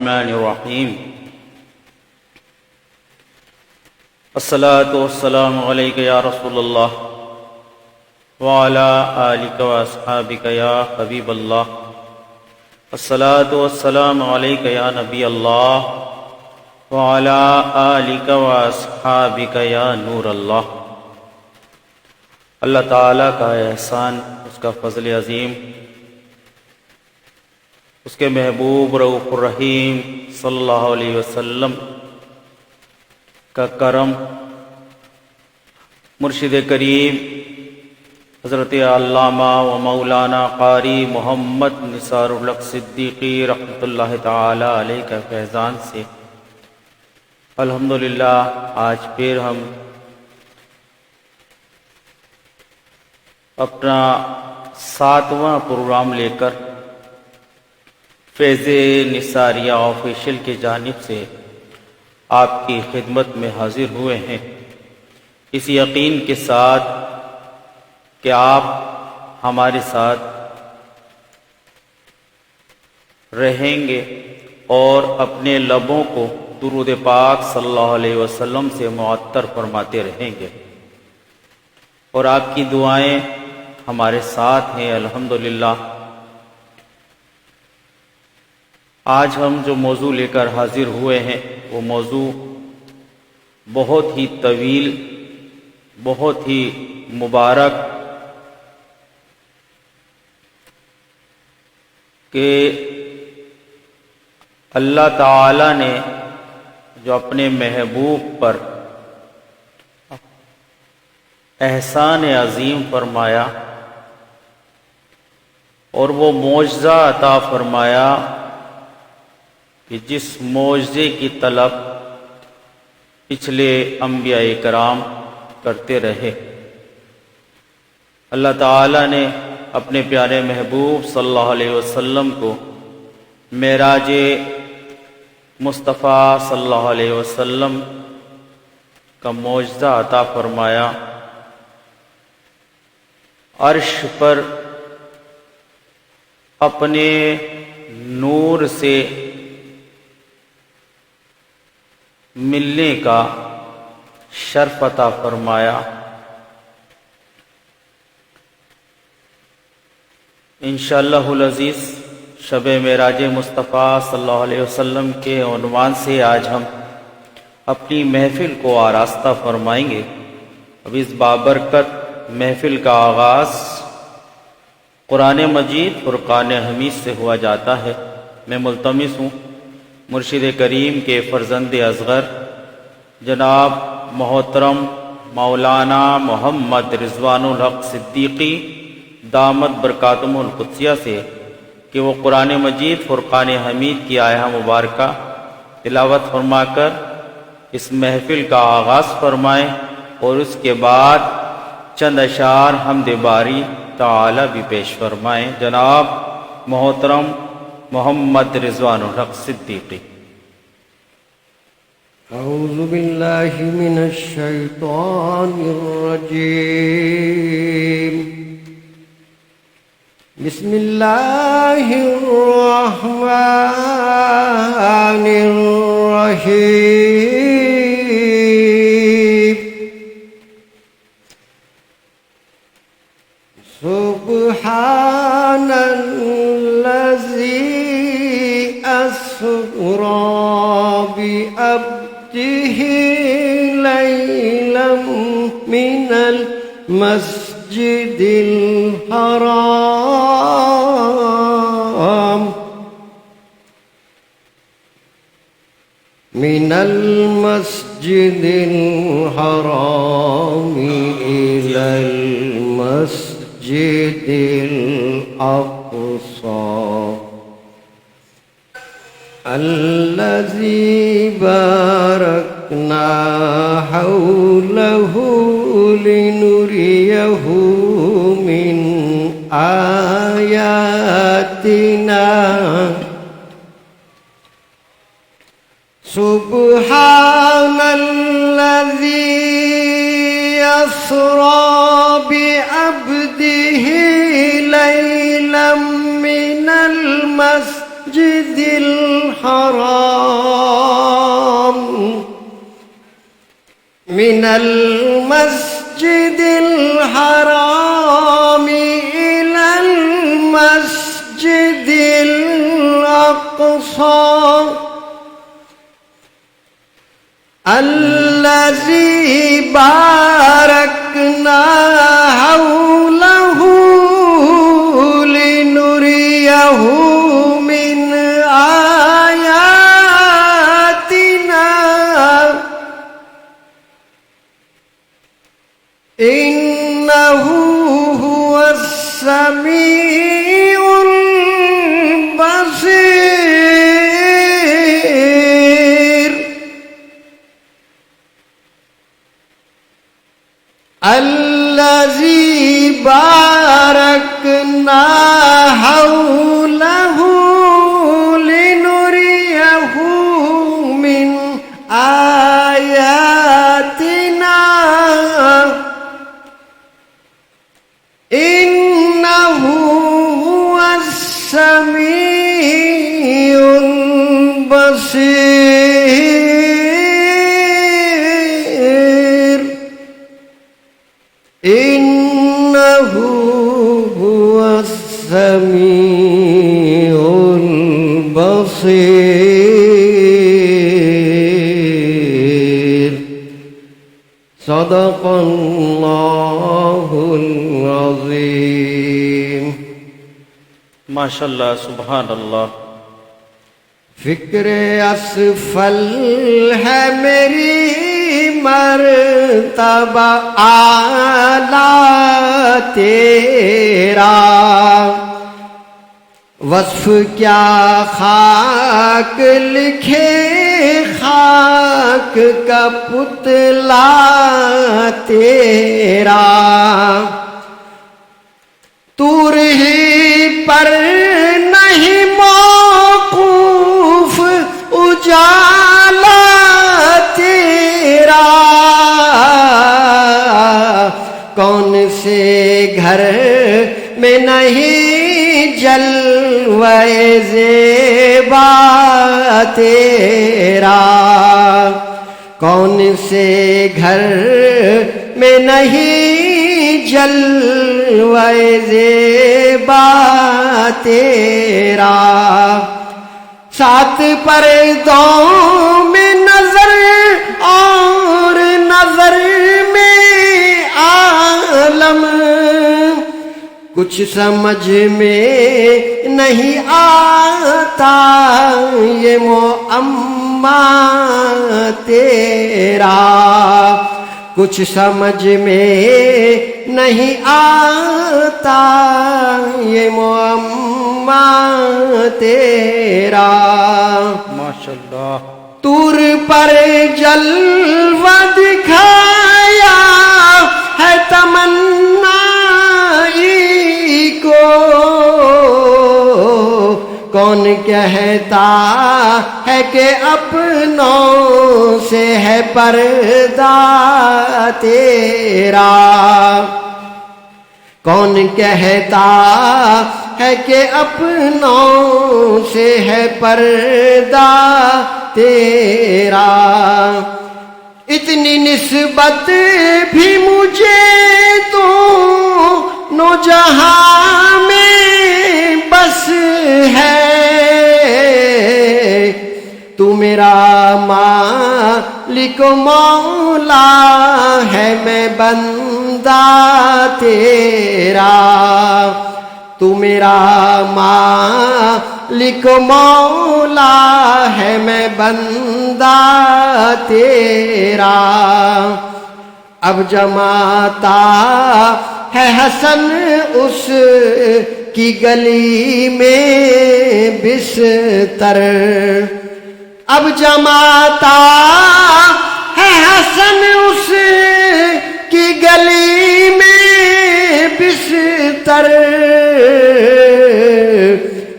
الرحمن الرحیم الصلاۃ والسلام علیک یا رسول اللہ وعلی آلک واصحابک یا حبیب اللہ الصلاۃ والسلام علیک یا نبی اللہ وعلی آلک واصحابک یا نور اللہ۔ اللہ تعالیٰ کا احسان، اس کا فضل عظیم، اس کے محبوب رؤوف الرحیم صلی اللہ علیہ وسلم کا کرم، مرشد کریم حضرت علامہ و مولانا قاری محمد نثار الحق صدیقی رحمۃ اللہ تعالی علیہ کا فیضان سے الحمدللہ آج پھر ہم اپنا 7واں پروگرام لے کر فیض نثاریہ آفیشیل کی جانب سے آپ کی خدمت میں حاضر ہوئے ہیں، اس یقین کے ساتھ کہ آپ ہمارے ساتھ رہیں گے اور اپنے لبوں کو درود پاک صلی اللہ علیہ وسلم سے معطر فرماتے رہیں گے، اور آپ کی دعائیں ہمارے ساتھ ہیں الحمدللہ۔ آج ہم جو موضوع لے کر حاضر ہوئے ہیں وہ موضوع بہت ہی طویل، بہت ہی مبارک، کہ اللہ تعالی نے جو اپنے محبوب پر احسان عظیم فرمایا اور وہ معجزہ عطا فرمایا کہ جس معجزے کی طلب پچھلے انبیاء کرام کرتے رہے، اللہ تعالی نے اپنے پیارے محبوب صلی اللہ علیہ وسلم کو معراج مصطفیٰ صلی اللہ علیہ وسلم کا معجزہ عطا فرمایا، عرش پر اپنے نور سے ملنے کا شرف عطا فرمایا۔ انشاءاللہ العزیز شب معراج مصطفیٰ صلی اللہ علیہ وسلم کے عنوان سے آج ہم اپنی محفل کو آراستہ فرمائیں گے۔ اب اس بابرکت محفل کا آغاز قرآن مجید فرقان حمید سے ہوا جاتا ہے۔ میں ملتمس ہوں مرشد کریم کے فرزند اصغر جناب محترم مولانا محمد رضوان الحق صدیقی دامت برکاتہم القدسیہ سے کہ وہ قرآن مجید فرقان حمید کی آیہ مبارکہ تلاوت فرما کر اس محفل کا آغاز فرمائیں، اور اس کے بعد چند اشعار حمد باری تعالی بھی پیش فرمائیں۔ جناب محترم محمد رضوان الحق صدیقی۔ اعوذ باللہ من الشیطان الرجیم، بسم اللہ الرحمن الرحیم، سبحان الذی اسری بعبده لیلا من المسجد الحرام إلى المسجد الأقصى الذي باركنا حوله لنريه من آياتنا سبحان الذي يسرى بعبده ليلا من المسجد المسجد الحرام من المسجد الحرام إلى المسجد الأقصى الذي باركنا حوله لنريه من آياتنا إنه هو السميع البصير الذي باركنا حوله لنريه من آياتنا إنه هو السميع البصير إنه هو السميع البصير صدق الله العظيم ماشاءاللہ سبحان اللہ. فکر اسفل ہے میری مرتبہ اعلیٰ تیرا وصف کیا خاک لکھے خاک کا پتلا تیرا طور ہی پر نہیں موقوف اجالا تیرا کون سے گھر میں نہیں جلوے زیبا تیرا کون سے گھر میں نہیں جلوے زیبا تیرا سات پردوں میں نظر اور نظر میں عالم کچھ سمجھ میں نہیں آتا یہ معمہ تیرا کچھ سمجھ میں نہیں آتا یہ معمہ تیرا ماشاءاللہ. طور پر جلوہ دکھایا ہے تمنائی کو کون کہتا ہے کہ اپنوں سے ہے پردہ تیرا کون کہتا ہے کہ اپنوں سے ہے پردہ تیرا اتنی نسبت بھی مجھے تو نو جہاں میں بس ہے تو میرا مالک مولا ہے میں بندہ تیرا تو میرا مالک مولا ہے میں بندہ تیرا اب جماتا ہے حسن اس کی گلی میں بستر اب جماتا ہے حسن اس کی گلی میں بستر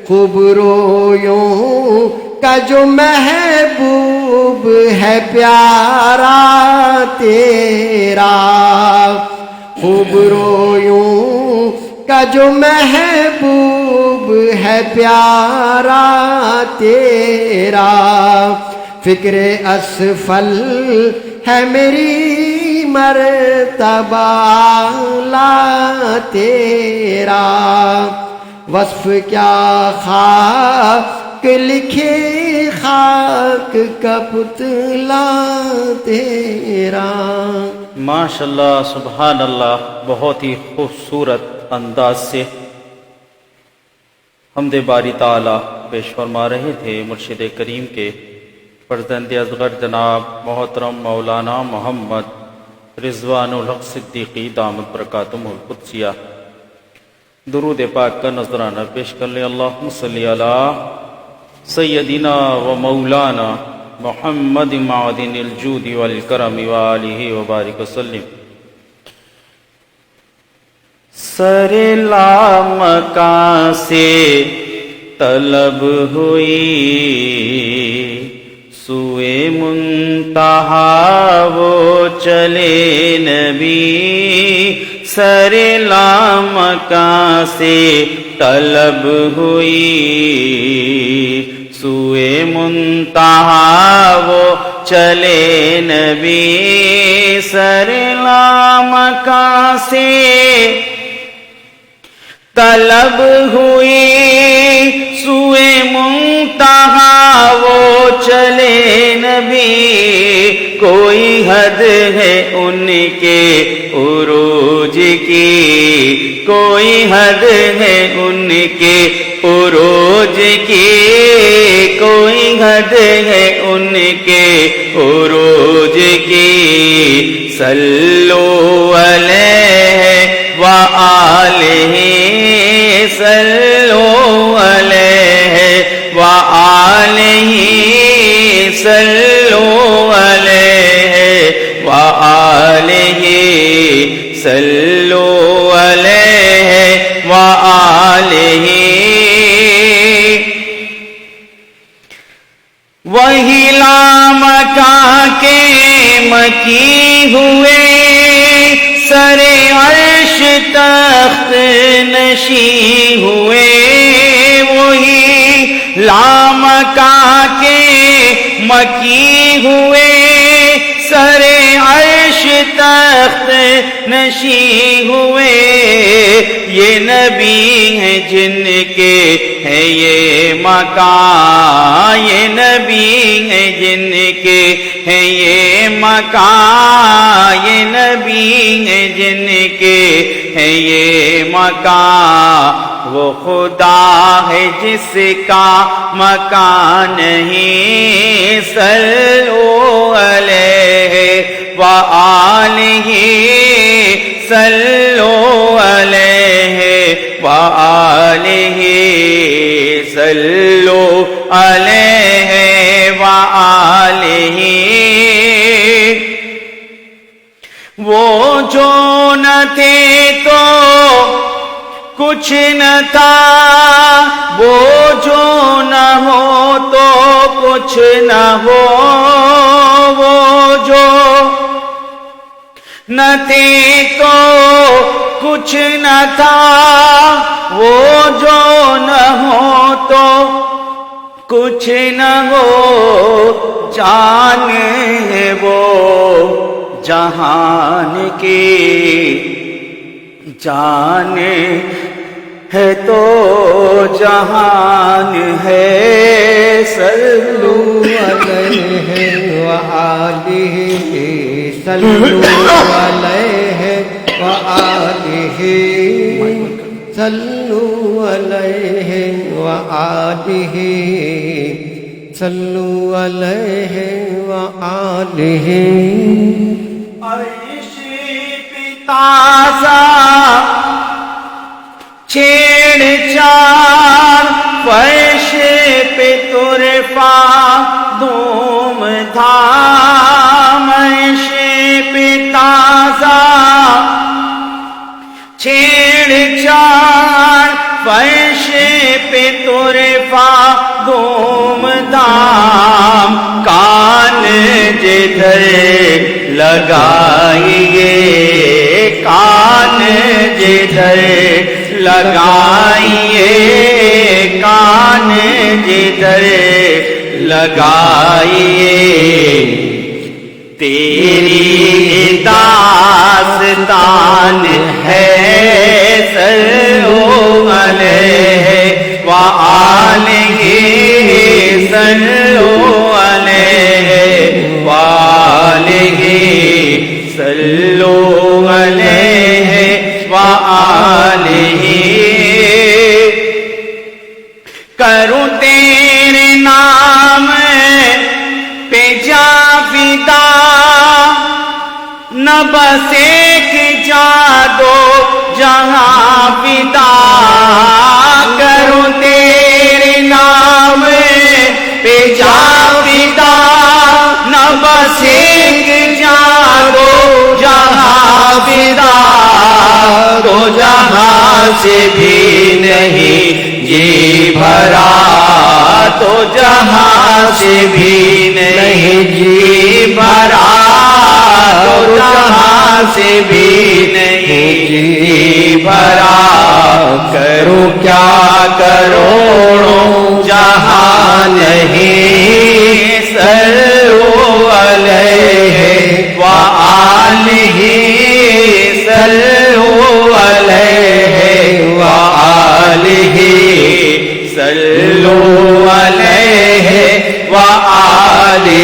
خوب رویوں کا جو محبوب ہے پیارا تیرا خوب رویوں کا جو محبوب ہے پیارا تیرا، فکر اسفل ہے میری مرتبہ لا تیرا، وصف کیا خاک لکھے خاک کا پتلا تیرا۔ ماشاءاللہ سبحان اللہ، بہت ہی خوبصورت انداز سے حمد باری تعالی پیش فرما رہے تھے مرشد کریم کے فرزند اصغر جناب محترم مولانا محمد رضوان الحق صدیقی دامت برکاتہم القدسیہ۔ درود پاک کا نذرانہ پیش کر لیں۔ اللہم صلی علی سیدنا و مولانا محمد معدن الجود والکرم وآلہ وبارک وسلم۔ سر لامکاں سے طلب ہوئی، سوئے منتہا وہ چلے نبی، سر لامکاں سے طلب ہوئی، سوئے منتہا وہ چلے نبی، سر لامکاں سے طلب ہوئی، سوئے منتہا وہ چلے نبی، کوئی حد ہے ان کے عروج کی، کوئی حد ہے ان کے عروج کی، کوئی حد ہے ان کے عروج کی، صلو علیہ وآلہ، صلو علیہ وآلہ، صلو علیہ وآلہ، صلو علیہ وآلہ۔ وہی لامکاں کے مکی ہوئے، سر عرش تخت نشیں ہوئے، وہی لامکاں کے مکی ہوئے، سر عرش تخت نشیں ہوئے، یہ نبی ہیں جن کے ہے یہ مکان، یہ نبی ہیں جن کے ہے یہ مکان، یہ نبی ہیں جن کے ہے یہ مکان، وہ خدا ہے جس کا مکان نہیں، صلو علیہ وآلہ، صلو علیہ وآلہ، صلو علیہ وآلہ۔ وہ جو نہ تھے تو کچھ نہ تھا، وہ جو نہ ہو تو کچھ نہ ہو، وہ جو نہ تھے تو کچھ نہ تھا، وہ جو نہ ہو تو کچھ نہ ہو، جان ہے وہ جہان کی، جان ہے تو جہان ہے، صلو علیہ وآلہ، صلو علیہ وآلہ، صلو علیہ وآلہ، صلو علیہ وآلہ۔ عرش پہ تازہ چھیڑ چار، فرش پہ طرفہ دھوم دھام، عرش پہ تازہ چھیڑ چار، فرش پہ طرفہ دھوم دھام، کان جدھر لگائیے، کان جدھر لگائیے، کان جدھر لگائیے تیری داستان ہے صلو علیہ وآلہ صلو علیہ وآلہ صلو علیہ وآلہ کروں تیرے نام پہ جا فدا نہ بس ایک جا دو جہاں فدا کروں تیرے نام پہ جا فدا نہ بس ایک جا دو جہاں فدا دو جہاں سے بھی نہیں جی بھرا تو جہاں سے بھی نہیں جی بھرا تو جہاں سے بھی نہیں جی بھرا کروں کیا کروڑوں جہاں نہیں صلو علیہ وآلہ صلو علیہ وآلہ صلو علیہ وآلہ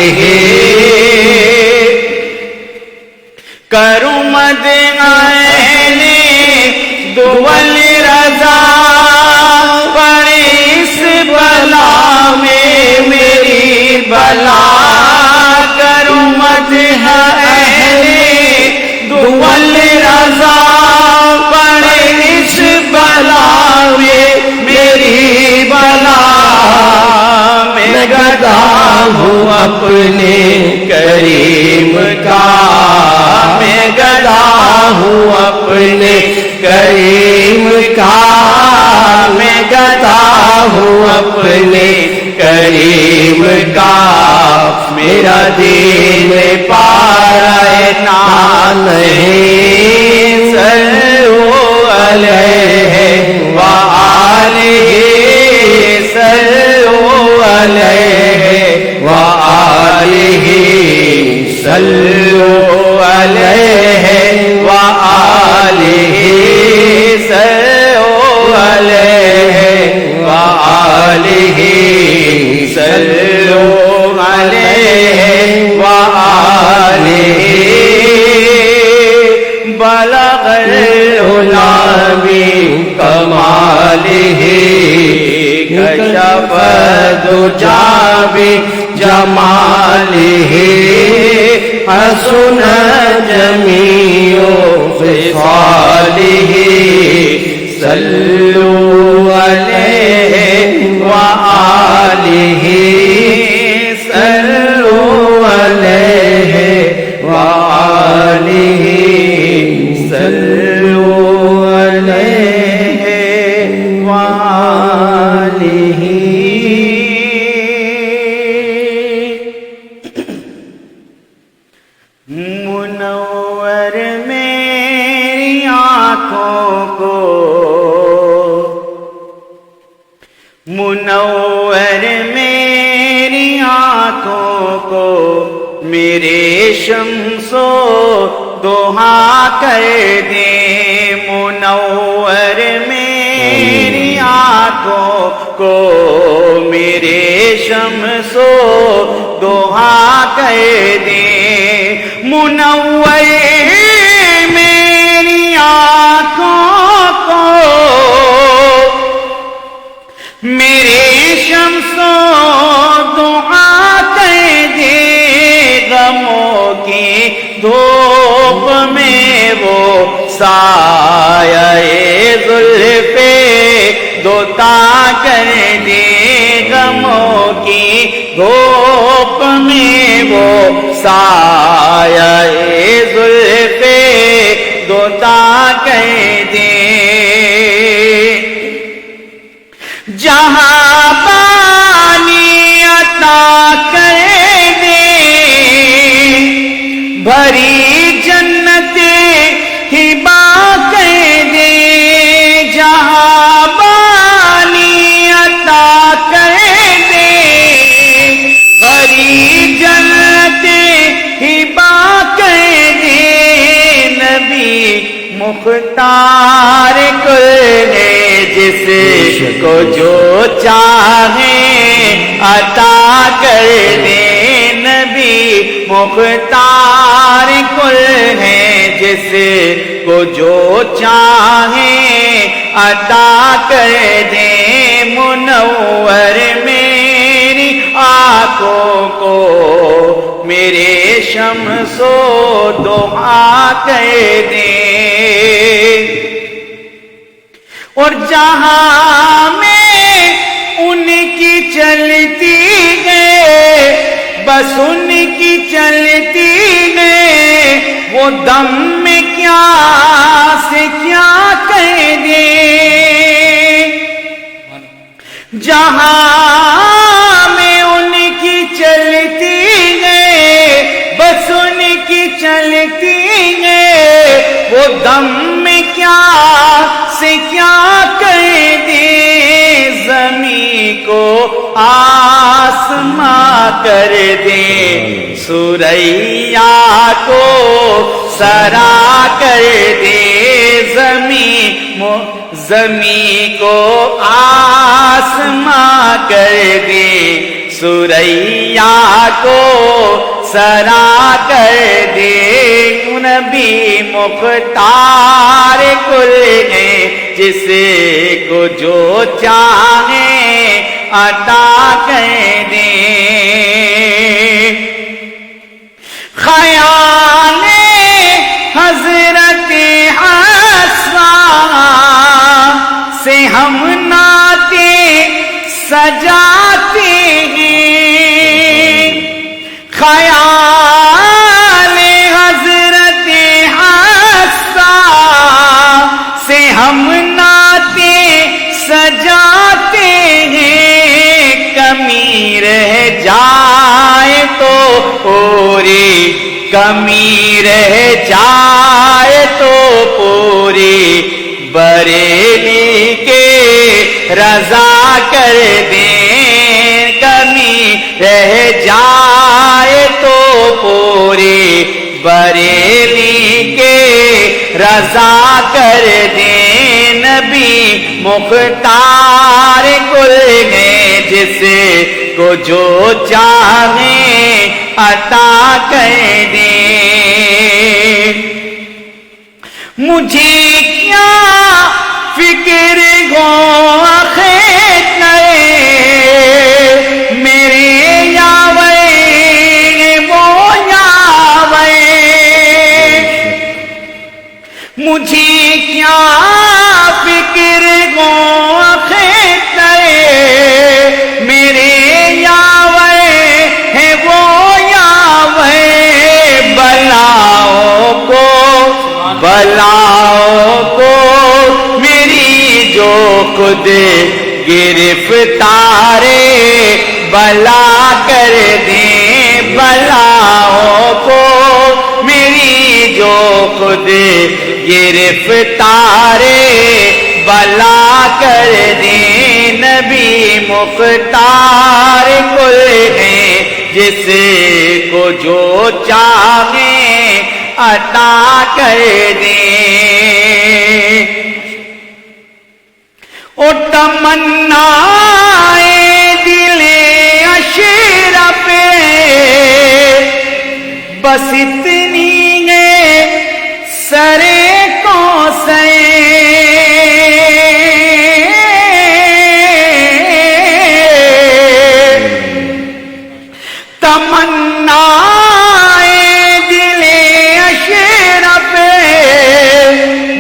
کروں مد اہل دول رضا پر اس بلا میں میری بلا کروں مد اہل دول رضا پر اس بلا میں میری بلا میں گدا ہوں اپنے کریم کا میں گدا ہوں اپنے کریم کا میں گدا ہوں اپنے کریم کا میرا دین پارا نہیں صلو علیہ وآلہ صلو علیہ وآلہ صلو علیہ وآلہ صلو علیہ وآلہ صلو علیہ وآلہ بلغ العلا بکمالہ کشف الدجى بجمالہ حسن جمیع خصالہ صلو علیہ وآلہ صلو علیہ وآلہ صلو علیہ وآلہ منور میری آنکھوں کو منور میری آنکھوں کو میرے شمس و دوہا کر دے منور میری آنکھوں کو میرے شمس و دوہا کر دے منور میری آنکھوں کو میرے شمس و دعا کر دے غموں کی دھوپ میں وہ سایہ زلف دوتا کر دے غموں کی دھوپ میں وہ سایہ زلف دوتا کر دے جہاں پانی عطا کر دے بھری جنت ہبا کر دے جہاں پانی مختار کل ہے، جس کو جو چاہے عطا کر دے، نبی مختار کل ہے، جس کو جو چاہے عطا کر دے، منور میری آنکھوں کو میرے شمس و دعا کر دے، اور جہاں میں ان کی چلتی ہے، بس ان کی چلتی ہے، وہ دم میں کیا سے کیا کہہ دے، جہاں میں ان کی چلتی ہے، بس ان کی چلتی ہے، وہ دم میں کیا سے کیا کہہ دے، زمین کو آسماں کر دے، سوریا کو سرا کر دے، زمین کو آسماں کر دے، سوریا کو سرا کر دے، نبی مختار کل ہے، جس کو جو چاہے عطا کر دے، خیال حضرت حسن سے ہم نعتیں سجاتے ہیں، خیال حضرت حسن سے ہم نعتیں سجاتے ہیں، کمی رہ جائے تو پوری، کمی رہ جائے تو پوری بریلی کے رضا کر دیں، کمی رہ جائے تو پوری بریلی کے رضا کر دیں، نبی مختار کل ہے، جس کو جو چاہے عطا کر دیں، مجھے کیا فکر گو آخر میرے یاوے وہ یاوے، مجھے کیا فکر گو آخر میرے یاوے ہے وہ یاوے، بلاؤں کو میری جو خود گرفتارے بلا کر دیں، بلاؤں کو میری جو خود گرفتارے بلا کر دیں، نبی مختار کل ہے، جس کو جو چاہے عطا کر دیں، او تمنائے دل اشرف بس اتنی ہے سرے کو سے،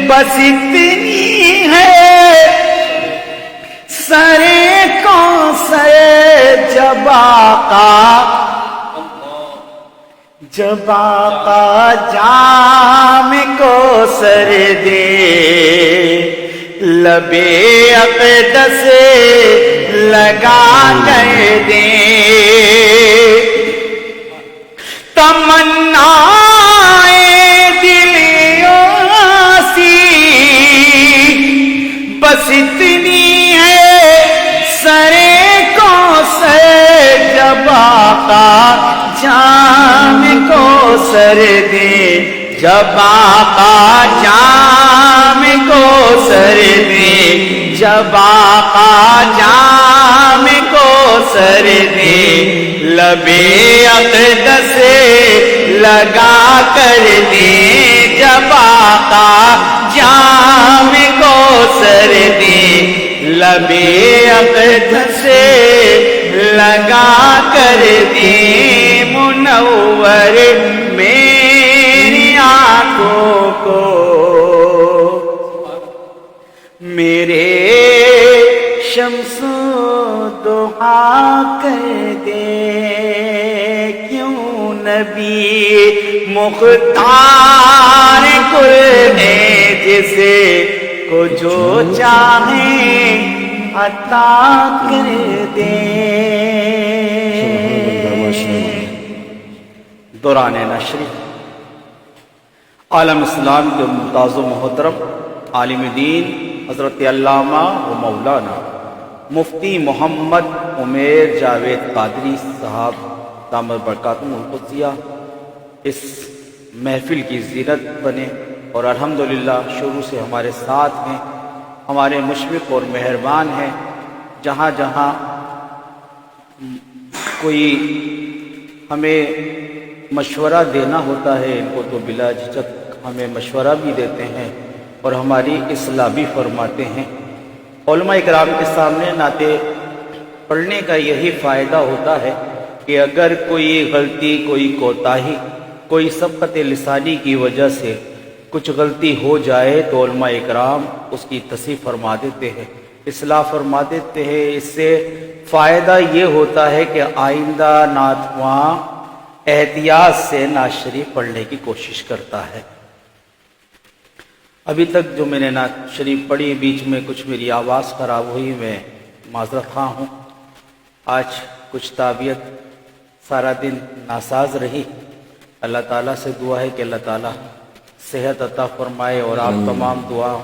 بس اتنی ہے سرے کو سرے، جب آقا جام کو سر دے، لبے اقدس لگا کر دے، تمنا بس اتنی ہے سرے کو سر، جب آقا جان کو سر دے، جب آقا جام کو سر دے، جب آقا جام کو سر دے، لبے اقدس لگا کر دے، جب آقا جام کو سر دے، لبے اقدس لگا کر دے، منور میری آنکھوں کو میرے شمس دعا کر دے، کیوں نبی مختار کل ہے، جسے کو جو چاہے عطا کر دے۔ دوران نشری عالم اسلام کے ممتاز و محترم عالم دین حضرت علامہ و مولانا مفتی محمد عمیر جاوید قادری صاحب دامت برکاتہم القدسیہ اس محفل کی زینت بنے اور الحمدللہ شروع سے ہمارے ساتھ ہیں، ہمارے مشفق اور مہربان ہیں۔ جہاں جہاں کوئی ہمیں مشورہ دینا ہوتا ہے ان کو تو بلا جھجک ہمیں مشورہ بھی دیتے ہیں اور ہماری اصلاح بھی فرماتے ہیں۔ علماء اکرام کے سامنے نعتیں پڑھنے کا یہی فائدہ ہوتا ہے کہ اگر کوئی غلطی، کوئی کوتاہی، کوئی سبقت لسانی کی وجہ سے کچھ غلطی ہو جائے تو علماء اکرام اس کی تصحیح فرما دیتے ہیں، اصلاح فرما دیتے ہیں۔ اس سے فائدہ یہ ہوتا ہے کہ آئندہ نعت خواں احتیاط سے نعت شریف پڑھنے کی کوشش کرتا ہے۔ ابھی تک جو میں نے نعت شریف پڑھی، بیچ میں کچھ میری آواز خراب ہوئی، میں معذرت خواہ ہوں۔ آج کچھ طبیعت سارا دن ناساز رہی۔ اللہ تعالیٰ سے دعا ہے کہ اللہ تعالیٰ صحت عطا فرمائے، اور آپ تمام دعا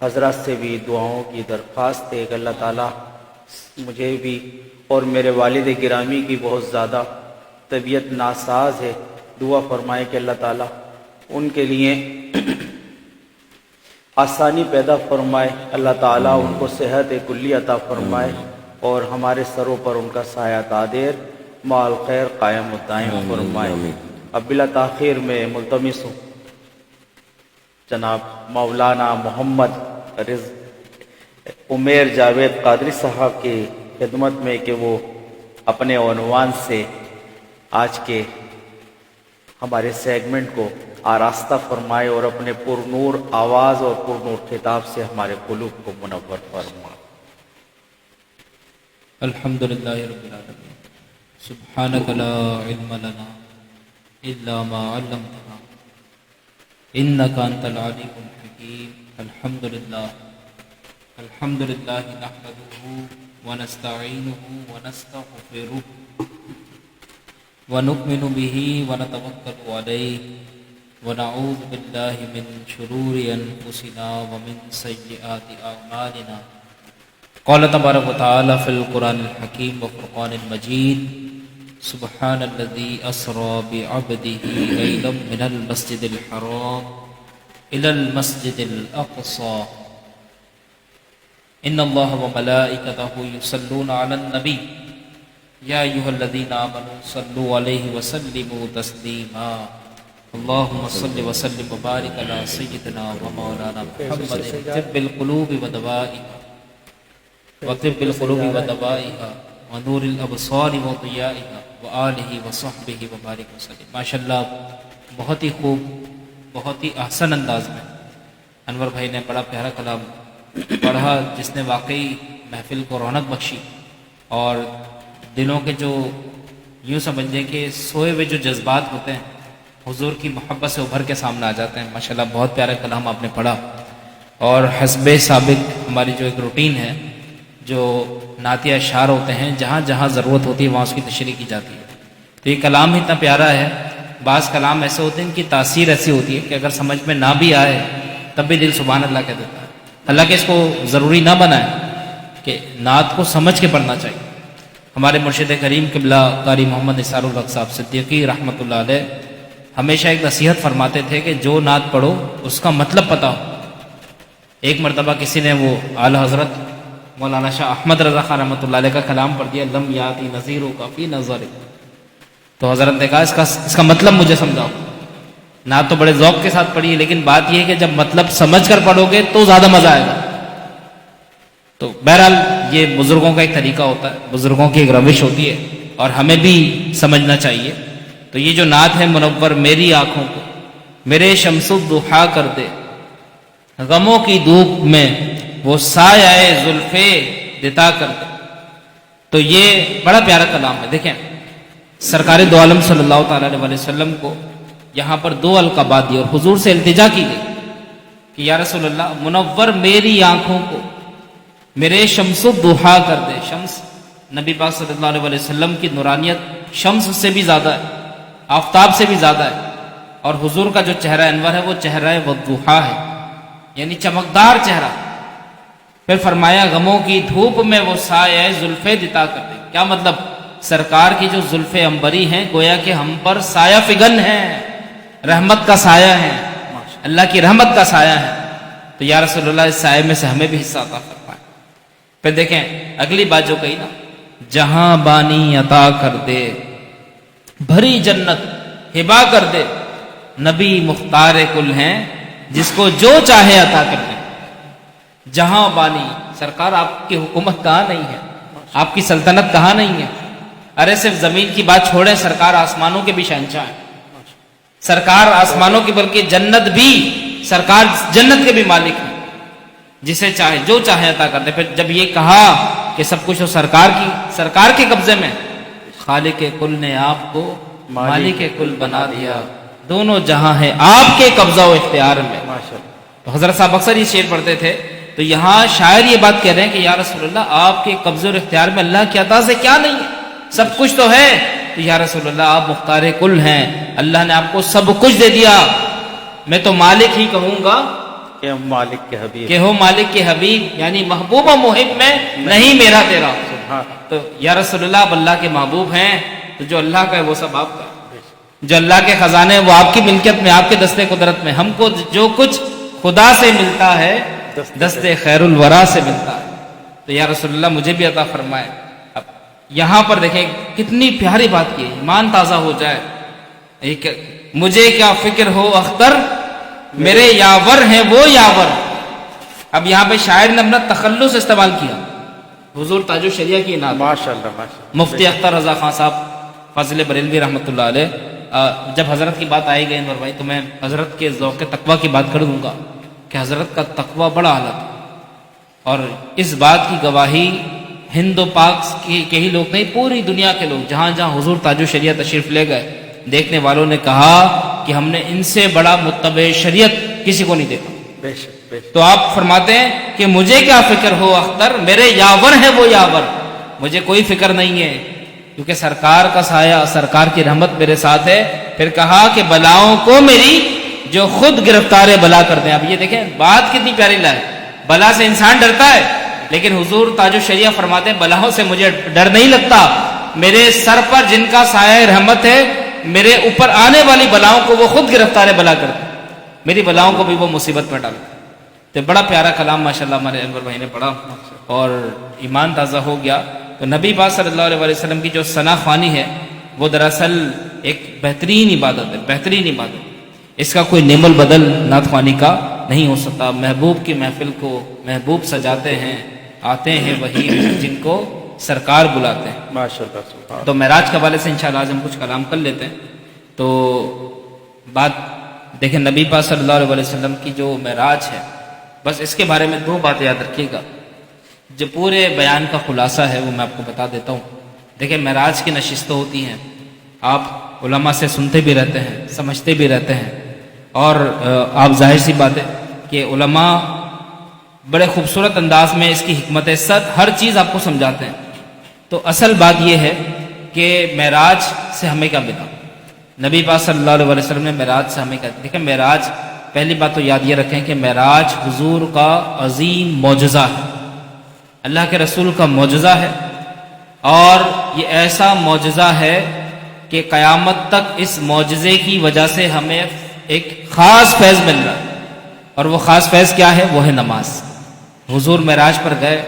حضرات سے بھی دعاؤں کی درخواست ہے کہ اللہ تعالیٰ مجھے بھی اور میرے والد گرامی کی بہت زیادہ طبیعت ناساز ہے، دعا فرمائے کہ اللہ تعالیٰ ان کے لیے آسانی پیدا فرمائے، اللہ تعالیٰ ان کو صحت کلی عطا فرمائے اور ہمارے سروں پر ان کا سایہ دادیر مال خیر قائم و دائم فرمائے۔ اب بلا تاخیر میں ملتمس ہوں جناب مولانا محمد عمیر جاوید قادری صاحب کی خدمت میں کہ وہ اپنے عنوان سے آج کے ہمارے سیگمنٹ کو آراستہ فرمائے اور اپنے پرنور آواز اور پرنور خطاب سے ہمارے قلوب کو منور فرمائے۔ الحمدللہ رب العالمین، سبحانک لا علم لنا الا ما علمتنا انک انت العلیم الحکیم۔ الحمدللہ نحمده ونستعینه ونستغفره ونؤمن به ونتوکل علیہ ونعوذ باللہ من شرور انفسنا ومن سیئات اعمالنا۔ قال تبارک و تعالی فی القرآن الحکیم وفرقان المجید، سبحان الذی اسری بعبده لیلا من المسجد الحرام الى المسجد الاقصى ان اللہ وملائکتہ یصلون علی النبی یا ایھا الذین آمنوا صلوا علیہ وسلموا تسلیما۔ اللہم صل وسلم وبارک علی سیدنا ومولانا محمد طب القلوب ودوائها وطب القلوب ودوائها ونور الابصار وضیائها وآلہ وصحبہ وبارک وسلم۔ ماشاءاللہ بہت ہی خوب، بہت ہی احسن انداز میں انور بھائی نے بڑا پیارا کلام پڑھا، جس نے واقعی محفل کو رونق بخشی اور دلوں کے جو یوں سمجھیں کہ سوئے ہوئے جو جذبات ہوتے ہیں حضور کی محبت سے ابھر کے سامنے آ جاتے ہیں۔ ماشاءاللہ بہت پیارا کلام آپ نے پڑھا، اور حسب سابق ہماری جو ایک روٹین ہے، جو نعتیہ اشعار ہوتے ہیں، جہاں جہاں ضرورت ہوتی ہے وہاں اس کی تشریح کی جاتی ہے۔ تو یہ کلام اتنا پیارا ہے۔ بعض کلام ایسے ہوتے ہیں ان کی تاثیر ایسی ہوتی ہے کہ اگر سمجھ میں نہ بھی آئے تب بھی دل سبحان اللہ کہہ دیتا ہے۔ اللہ کہ اس کو ضروری نہ بنائے کہ نعت کو سمجھ کے پڑھنا چاہیے۔ ہمارے مرشد کریم قبلہ قاری محمد نثار الحق صاحب صدیقی رحمۃ اللہ علیہ ہمیشہ ایک نصیحت فرماتے تھے کہ جو نعت پڑھو اس کا مطلب پتہ ہو۔ ایک مرتبہ کسی نے وہ اعلی حضرت مولانا شاہ احمد رضا خان رحمۃ اللہ علیہ کا کلام پڑھ دیا، لم یاتی نذیر کا فی نظر، تو حضرت نے کہا اس کا مطلب مجھے سمجھاؤ۔ نعت تو بڑے ذوق کے ساتھ پڑھی، لیکن بات یہ ہے کہ جب مطلب سمجھ کر پڑھو گے تو زیادہ مزہ آئے گا۔ تو بہرحال یہ بزرگوں کا ایک طریقہ ہوتا ہے، بزرگوں کی ایک روش ہوتی ہے، اور ہمیں بھی سمجھنا چاہیے۔ تو یہ جو نعت ہے، منور میری آنکھوں کو میرے شمس الضحیٰ کر دے، غموں کی دھوپ میں وہ سایہ زلف دتا کر دے۔ تو یہ بڑا پیارا کلام ہے۔ دیکھیں سرکار دو عالم صلی اللہ تعالی علیہ وسلم کو یہاں پر دو القابات دی اور حضور سے التجا کی گئی کہ یا رسول اللہ منور میری آنکھوں کو میرے شمس الضحیٰ کر دے۔ شمس نبی پاک صلی اللہ علیہ وسلم کی نورانیت شمس سے بھی زیادہ ہے، آفتاب سے بھی زیادہ ہے، اور حضور کا جو چہرہ انور ہے وہ چہرہ والضحیٰ ہے، یعنی چمکدار چہرہ۔ پھر فرمایا غموں کی دھوپ میں وہ سایہ زلف دتا کر دے۔ کیا مطلب؟ سرکار کی جو زلف عنبری ہیں گویا کہ ہم پر سایہ فگن ہیں، رحمت کا سایہ ہے، اللہ کی رحمت کا سایہ ہے۔ تو یا رسول اللہ اس سایہ میں سے ہمیں بھی حصہ عطا فرمائے۔ پھر دیکھیں اگلی بات جو کہی نا، جہاں بانی عطا کر دے، بھری جنت ہبا کر دے، نبی مختار کل ہیں جس کو جو چاہے عطا کر دے۔ جہاں بانی، سرکار آپ کی حکومت کہاں نہیں ہے، آپ کی سلطنت کہاں نہیں ہے؟ ارے صرف زمین کی بات چھوڑیں، سرکار آسمانوں کے بھی شہنشاہ ہیں، سرکار آسمانوں کی بلکہ جنت بھی، سرکار جنت کے بھی مالک ہیں، جسے چاہے جو چاہے عطا کر دے۔ پھر جب یہ کہا کہ سب کچھ سرکار کے قبضے میں، خالق کل نے آپ کو مالک کل بنا دیا، دونوں جہاں ہے آپ کے قبضہ و اختیار میں۔ تو حضرت صاحب اکثر یہ شعر پڑھتے تھے، تو یہاں شاعر یہ بات کہہ رہے ہیں کہ یا رسول اللہ آپ کے قبضے اور اختیار میں اللہ کی عطا سے کیا نہیں ہے، سب کچھ تو ہے۔ تو یا رسول اللہ آپ مختار کل ہیں، اللہ نے آپ کو سب کچھ دے دیا۔ میں تو مالک ہی کہوں گا کہ ہم مالک کے حبیب، کہ ہو مالک کے حبیب، یعنی محبوب و محب میں نہیں میرا تیرا۔ تو یا رسول اللہ آپ اللہ کے محبوب ہیں، تو جو اللہ کا ہے وہ سب آپ کا ہے، جو اللہ کے خزانے ہیں وہ آپ کی ملکیت میں، آپ کے دستے قدرت میں۔ ہم کو جو کچھ خدا سے ملتا ہے دستے خیر الورا سے ملتا ہے، تو یا رسول اللہ مجھے بھی عطا فرمائے۔ اب یہاں پر دیکھیں کتنی پیاری بات کی ہے، ایمان تازہ ہو جائے۔ مجھے کیا فکر ہو اختر، میرے یاور ہیں وہ یاور۔ اب یہاں پہ شاعر نے اپنا تخلص استعمال کیا، حضور تاج الشریعہ کی نعت، ماشاءاللہ ماشاءاللہ۔ مفتی اختر رضا خان صاحب فاضل بریلوی رحمۃ اللہ علیہ، جب حضرت کی بات آئی گئی انور بھائی، تو میں حضرت کے ذوق تقویٰ کی بات کر دوں گا کہ حضرت کا تقویٰ بڑا اعلیٰ تھا، اور اس بات کی گواہی ہند و پاک کے ہی لوگ نہیں، پوری دنیا کے لوگ جہاں جہاں حضور تاج الشریعہ تشریف لے گئے، دیکھنے والوں نے کہا کہ ہم نے ان سے بڑا متبع شریعت کسی کو نہیں دیکھا۔ بے شک بے شک۔ تو آپ فرماتے ہیں کہ مجھے کیا فکر ہو اختر، میرے یاور ہیں وہ یاور، مجھے کوئی فکر نہیں ہے، کیونکہ سرکار کا سایہ، سرکار کی رحمت میرے ساتھ ہے۔ پھر کہا کہ بلاؤں کو میری جو خود گرفتار بلا کر دیں۔ اب یہ دیکھیں بات کتنی پیاری لائے، بلا سے انسان ڈرتا ہے، لیکن حضور تاج الشریعہ فرماتے ہیں بلاؤں سے مجھے ڈر نہیں لگتا، میرے سر پر جن کا سایہ رحمت ہے، میرے اوپر آنے والی بلاؤں کو وہ خود گرفتار بلا کر دیں، میری بلاؤں کو بھی وہ مصیبت میں ڈالتے۔ تو بڑا پیارا کلام ماشاءاللہ ہمارے انور بھائی نے پڑھا اور ایمان تازہ ہو گیا۔ تو نبی پاک صلی اللہ علیہ وسلم کی جو ثنا خوانی ہے وہ دراصل ایک بہترین عبادت ہے، بہترین عبادت، اس کا کوئی نعم البدل نعت خوانی کا نہیں ہو سکتا۔ محبوب کی محفل کو محبوب سجاتے ہیں، آتے ہیں وہی جن کو سرکار بلاتے ہیں۔ ماشاءاللہ سبحان۔ تو معراج کے حوالے سے انشاءاللہ آج ہم کچھ کلام کر لیتے ہیں۔ تو بات دیکھیں نبی پاک صلی اللہ علیہ وسلم کی جو معراج ہے، بس اس کے بارے میں دو باتیں یاد رکھیے گا، جو پورے بیان کا خلاصہ ہے وہ میں آپ کو بتا دیتا ہوں۔ دیکھیں معراج کی نشستیں ہوتی ہیں، آپ علماء سے سنتے بھی رہتے ہیں، سمجھتے بھی رہتے ہیں، اور آپ ظاہر سی بات ہے کہ علماء بڑے خوبصورت انداز میں اس کی حکمت ست ہر چیز آپ کو سمجھاتے ہیں۔ تو اصل بات یہ ہے کہ معراج سے ہمیں کیا ملا، نبی پاک صلی اللہ علیہ وسلم نے معراج سے ہمیں کیا۔ دیکھیں معراج، پہلی بات تو یاد یہ رکھیں کہ معراج حضور کا عظیم معجزہ ہے، اللہ کے رسول کا معجزہ ہے، اور یہ ایسا معجزہ ہے کہ قیامت تک اس معجزے کی وجہ سے ہمیں ایک خاص فیض مل رہا ہے، اور وہ خاص فیض کیا ہے؟ وہ ہے نماز۔ حضور معراج پر گئے،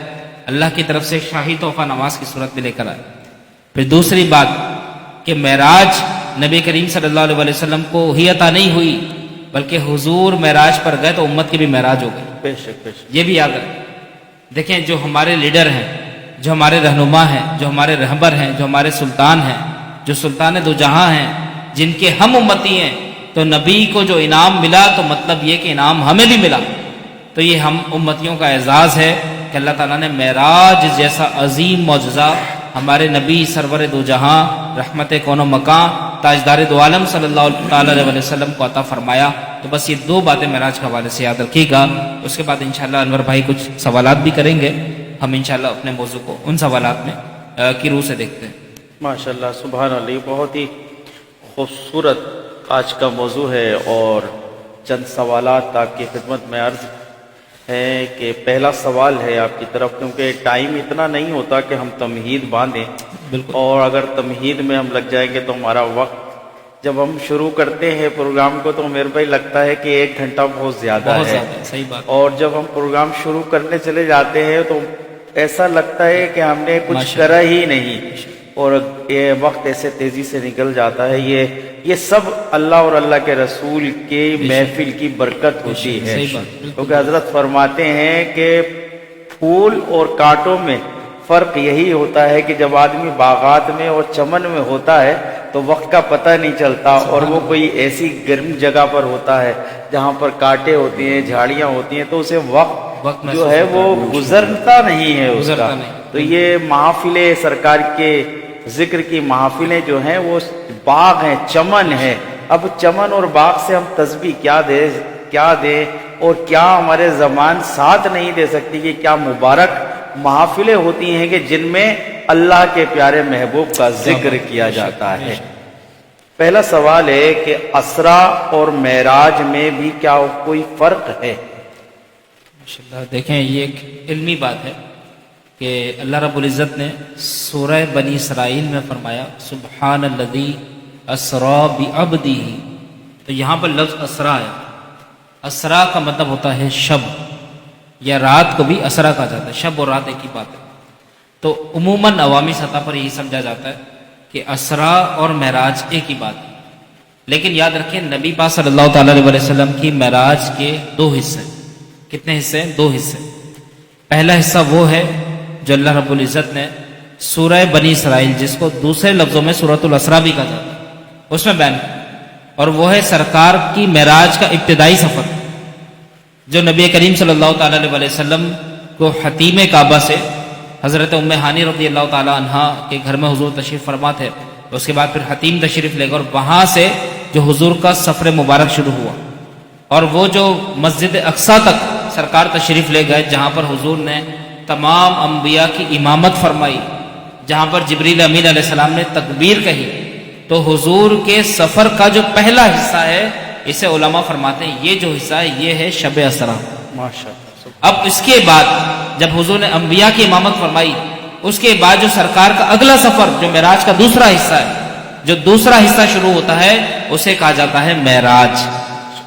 اللہ کی طرف سے شاہی تحفہ نماز کی صورت میں لے کر آئے۔ پھر دوسری بات کہ معراج نبی کریم صلی اللہ علیہ وسلم کو ہی عطا نہیں ہوئی، بلکہ حضور معراج پر گئے تو امت کی بھی معراج ہو گئی۔ بے شک بے شک۔ یہ بھی یاد رکھیں۔ دیکھیں جو ہمارے لیڈر ہیں، جو ہمارے رہنما ہیں، جو ہمارے رہبر ہیں، جو ہمارے سلطان ہیں، جو سلطان دو جہاں ہیں، جن کے ہم امتی ہیں، تو نبی کو جو انعام ملا تو مطلب یہ کہ انعام ہمیں بھی ملا۔ تو یہ ہم امتیوں کا اعزاز ہے کہ اللہ تعالیٰ نے معراج جیسا عظیم معجزہ ہمارے نبی سرور دو جہاں رحمت کون و مکان تاجدار دو عالم صلی اللہ تعالیٰ علیہ وسلم کو عطا فرمایا۔ تو بس یہ دو باتیں معراج کے حوالے سے یاد رکھیے گا۔ اس کے بعد انشاءاللہ انور بھائی کچھ سوالات بھی کریں گے، ہم انشاءاللہ اپنے موضوع کو ان سوالات میں کی روح سے دیکھتے ہیں۔ ماشاءاللہ سبحان اللہ، بہت ہی خوبصورت آج کا موضوع ہے، اور چند سوالات آپ کی خدمت میں عرض ہے کہ پہلا سوال ہے آپ کی طرف، کیونکہ ٹائم اتنا نہیں ہوتا کہ ہم تمہید باندھیں، بالکل، اور اگر تمہید میں ہم لگ جائیں گے تو ہمارا وقت، جب ہم شروع کرتے ہیں پروگرام کو تو میرے بھائی لگتا ہے کہ 1 گھنٹہ بہت زیادہ بہت ہے، زیادہ صحیح بات۔ اور جب ہم پروگرام شروع کرنے چلے جاتے ہیں تو ایسا لگتا ہے کہ ہم نے کچھ ماشاءاللہ۔ کرا ہی نہیں، اور یہ وقت ایسے تیزی سے نکل جاتا ہے۔ یہ سب اللہ اور اللہ کے رسول کے محفل کی برکت ہوتی ہے، صحیح بات، بالکل۔ کیونکہ حضرت فرماتے ہیں کہ پھول اور کانٹوں میں فرق یہی ہوتا ہے کہ جب آدمی باغات میں اور چمن میں ہوتا ہے تو وقت کا پتہ نہیں چلتا، اور وہ کوئی ایسی گرم جگہ پر ہوتا ہے جہاں پر کانٹے ہوتے ہیں، جھاڑیاں ہوتی ہیں، تو اسے وقت جو ہے وہ گزرتا نہیں ہے اس کا۔ تو یہ محافل سرکار کے ذکر کی محافلیں جو ہیں وہ باغ ہیں، چمن ہے۔ اب چمن اور باغ سے ہم تسبیح کیا دیں اور کیا ہمارے زبان ساتھ نہیں دے سکتی کہ کیا مبارک محافلیں ہوتی ہیں کہ جن میں اللہ کے پیارے محبوب کا ذکر کیا جاتا ہے۔ پہلا سوال ہے کہ اسرا اور معراج میں بھی کیا کوئی فرق ہے؟ ماشاءاللہ، دیکھیں یہ ایک علمی بات ہے کہ اللہ رب العزت نے سورہ بنی اسرائیل میں فرمایا سبحان الذی اسرا بعبدہ، تو یہاں پر لفظ اسرا ہے۔ اسرا کا مطلب ہوتا ہے شب، یا رات کو بھی اسرا کہا جاتا ہے، شب اور رات ایک ہی بات ہے۔ تو عموماً عوامی سطح پر یہی سمجھا جاتا ہے کہ اسرا اور معراج ایک ہی بات ہے، لیکن یاد رکھیں نبی پاک صلی اللہ تعالیٰ علیہ وسلم کی معراج کے 2 حصے۔ کتنے حصے ہیں؟ 2 حصے۔ پہلا حصہ وہ ہے جو اللہ رب العزت نے سورہ بنی اسرائیل، جس کو دوسرے لفظوں میں سورۃ الاسراء بھی کہا جاتا ہے، اس میں بیان کیا، اور وہ ہے سرکار کی معراج کا ابتدائی سفر، جو نبی کریم صلی اللہ تعالیٰ علیہ وسلم کو حتیم کعبہ سے حضرت ام ہانی رضی اللہ تعالیٰ عنہا کے گھر میں حضور تشریف فرما تھے، اس کے بعد پھر حتیم تشریف لے گئے، اور وہاں سے جو حضور کا سفر مبارک شروع ہوا، اور وہ جو مسجد اقصیٰ تک سرکار تشریف لے گئے، جہاں پر حضور نے تمام انبیاء کی امامت فرمائی، جہاں پر جبریل امین علیہ السلام نے تکبیر کہی، تو حضور کے سفر کا جو پہلا حصہ ہے، اسے علماء فرماتے ہیں یہ جو حصہ ہے یہ ہے شب اسرا۔ ماشاءاللہ۔ اب اس کے بعد جب حضور نے انبیاء کی امامت فرمائی، اس کے بعد جو سرکار کا اگلا سفر جو معراج کا دوسرا حصہ ہے، جو دوسرا حصہ شروع ہوتا ہے، اسے کہا جاتا ہے معراج۔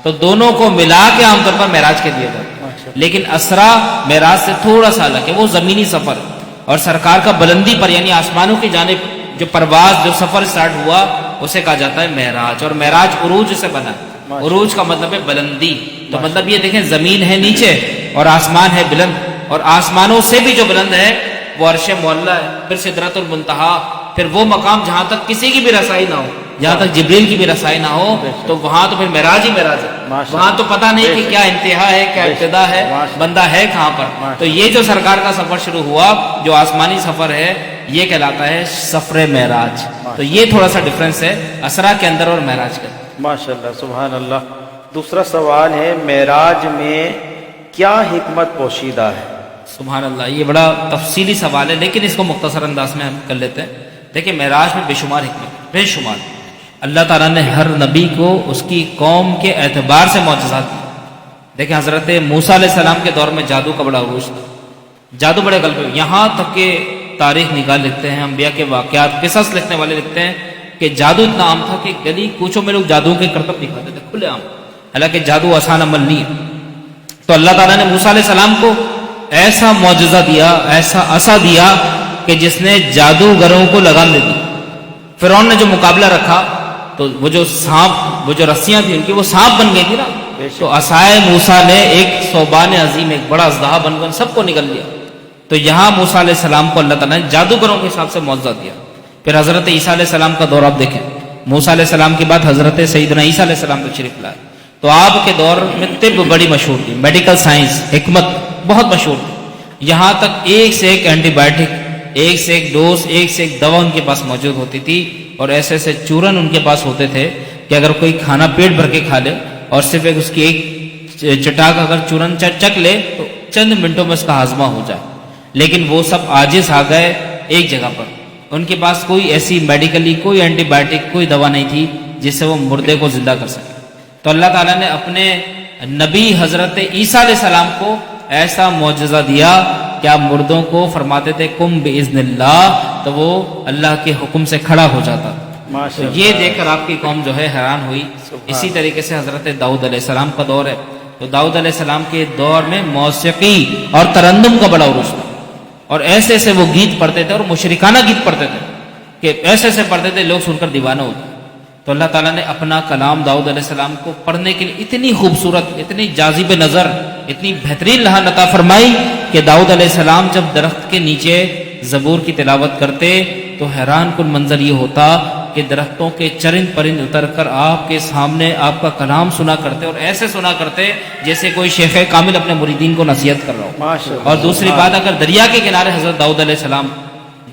تو دونوں کو ملا کے عام طور پر معراج کہہ دیا جاتا ہے، لیکن اسرا معراج سے تھوڑا سا الگ ہے، وہ زمینی سفر، اور سرکار کا بلندی پر یعنی آسمانوں کی جانب جو پرواز، جو سفر سٹارٹ ہوا، اسے کہا جاتا ہے معراج۔ اور معراج عروج سے بنا ہے، عروج کا مطلب ہے بلندی، تو مطلب یہ دیکھیں زمین ہے نیچے اور آسمان ہے بلند، اور آسمانوں سے بھی جو بلند ہے وہ عرش معلیٰ ہے، پھر سدرۃ المنتہا، پھر وہ مقام جہاں تک کسی کی بھی رسائی نہ ہو، جہاں تک جبریل کی بھی رسائی نہ ہو، تو وہاں تو پھر معراج ہی معراج ہے، وہاں تو پتہ نہیں کہ کیا انتہا ہے کیا ابتدا ہے، بندہ ہے کہاں پر۔ تو یہ جو سرکار کا سفر شروع ہوا جو آسمانی سفر ہے، یہ کہلاتا ہے سفر معراج۔ تو یہ تھوڑا سا ڈفرنس ہے اسرا کے اندر اور معراج کے اندر۔ ماشاءاللہ سبحان اللہ۔ دوسرا سوال ہے معراج میں کیا حکمت پوشیدہ ہے؟ سبحان اللہ، یہ بڑا تفصیلی سوال ہے، لیکن اس کو مختصر انداز میں ہم کر لیتے ہیں۔ دیکھیں معراج میں بے شمار حکمت، بے شمار۔ اللہ تعالیٰ نے ہر نبی کو اس کی قوم کے اعتبار سے معجزات دی۔ دیکھیں حضرت موسیٰ علیہ السلام کے دور میں جادو کا بڑا عروج تھا، جادو بڑے غلبے، یہاں تک کہ تاریخ نگار لکھتے ہیں، انبیاء کے واقعات قصص لکھنے والے لکھتے ہیں کہ جادو اتنا عام تھا کہ گلی کوچوں میں لوگ جادو کے کرتب دکھاتے تھے کھلے عام، حالانکہ جادو آسان عمل نہیں ہے۔ تو اللہ تعالیٰ نے موسیٰ علیہ السلام کو ایسا معجزہ دیا، ایسا عصا دیا کہ جس نے جادوگروں کو لگام دے دی۔ فرعون نے جو مقابلہ رکھا تو وہ جو سانپ، وہ جو رسیاں تھیں ان کی وہ سانپ بن گئی تھی نا، تو عصائے موسیٰ نے ایک ثعبان عظیم، ایک بڑا اژدہا بن کر سب کو نگل لیا۔ تو یہاں موسیٰ علیہ السلام کو اللہ تعالیٰ نے جادوگروں کے حساب سے معجزہ دیا۔ پھر حضرت عیسیٰ علیہ السلام کا دور آپ دیکھیں، موسیٰ علیہ السلام کے بعد حضرت سیدنا عیسیٰ علیہ السلام تشریف لائے، تو آپ کے دور میں طب بڑی مشہور تھی، میڈیکل سائنس، حکمت بہت مشہور تھی، یہاں تک ایک سے ایک اینٹی بائیوٹک، ایک سے ایک ڈوز، ایک سے ایک دوا ان کے پاس موجود ہوتی تھی، اور ایسے ایسے چورن ان کے پاس ہوتے تھے کہ اگر کوئی کھانا پیٹ بھر کے کھا لے اور صرف اس کی ایک چٹاک اگر چورن چک لے تو چند منٹوں میں اس کا ہاضمہ ہو جائے، لیکن وہ سب عاجز آ گئے ایک جگہ پر، ان کے پاس کوئی ایسی میڈیکلی کوئی اینٹی بائیوٹک کوئی دوا نہیں تھی جس سے وہ مردے کو زندہ کر سکے۔ تو اللہ تعالیٰ نے اپنے نبی حضرت عیسیٰ علیہ السلام کو ایسا معجزہ دیا کہ آپ مردوں کو فرماتے تھے کم باذن اللہ، تو وہ اللہ کے حکم سے کھڑا ہو جاتا۔ تو یہ دیکھ کر آپ کی قوم جو ہے حیران ہوئی۔ اسی طریقے سے حضرت داؤد علیہ السلام کا دور ہے، تو داؤد علیہ السلام کے دور میں موسیقی اور ترنم کا بڑا عروج تھا، اور ایسے ایسے وہ گیت پڑھتے تھے، اور مشرکانہ گیت پڑھتے تھے کہ ایسے ایسے پڑھتے تھے لوگ سن کر دیوانہ ہوتے۔ تو اللہ تعالیٰ نے اپنا کلام داؤد علیہ السلام کو پڑھنے کے لیے اتنی خوبصورت، اتنی جاذب نظر، اتنی بہترین لہن عطا فرمائی کہ داؤد علیہ السلام جب درخت کے نیچے زبور کی تلاوت کرتے تو حیران کن منظر یہ ہوتا کہ درختوں کے چرند پرند اتر کر آپ کے سامنے آپ کا کلام سنا کرتے، اور ایسے سنا کرتے جیسے کوئی شیخ کامل اپنے مریدین کو نصیحت کر رہا ہو۔ اور دوسری بات، اگر دریا کے کنارے حضرت داؤد علیہ السلام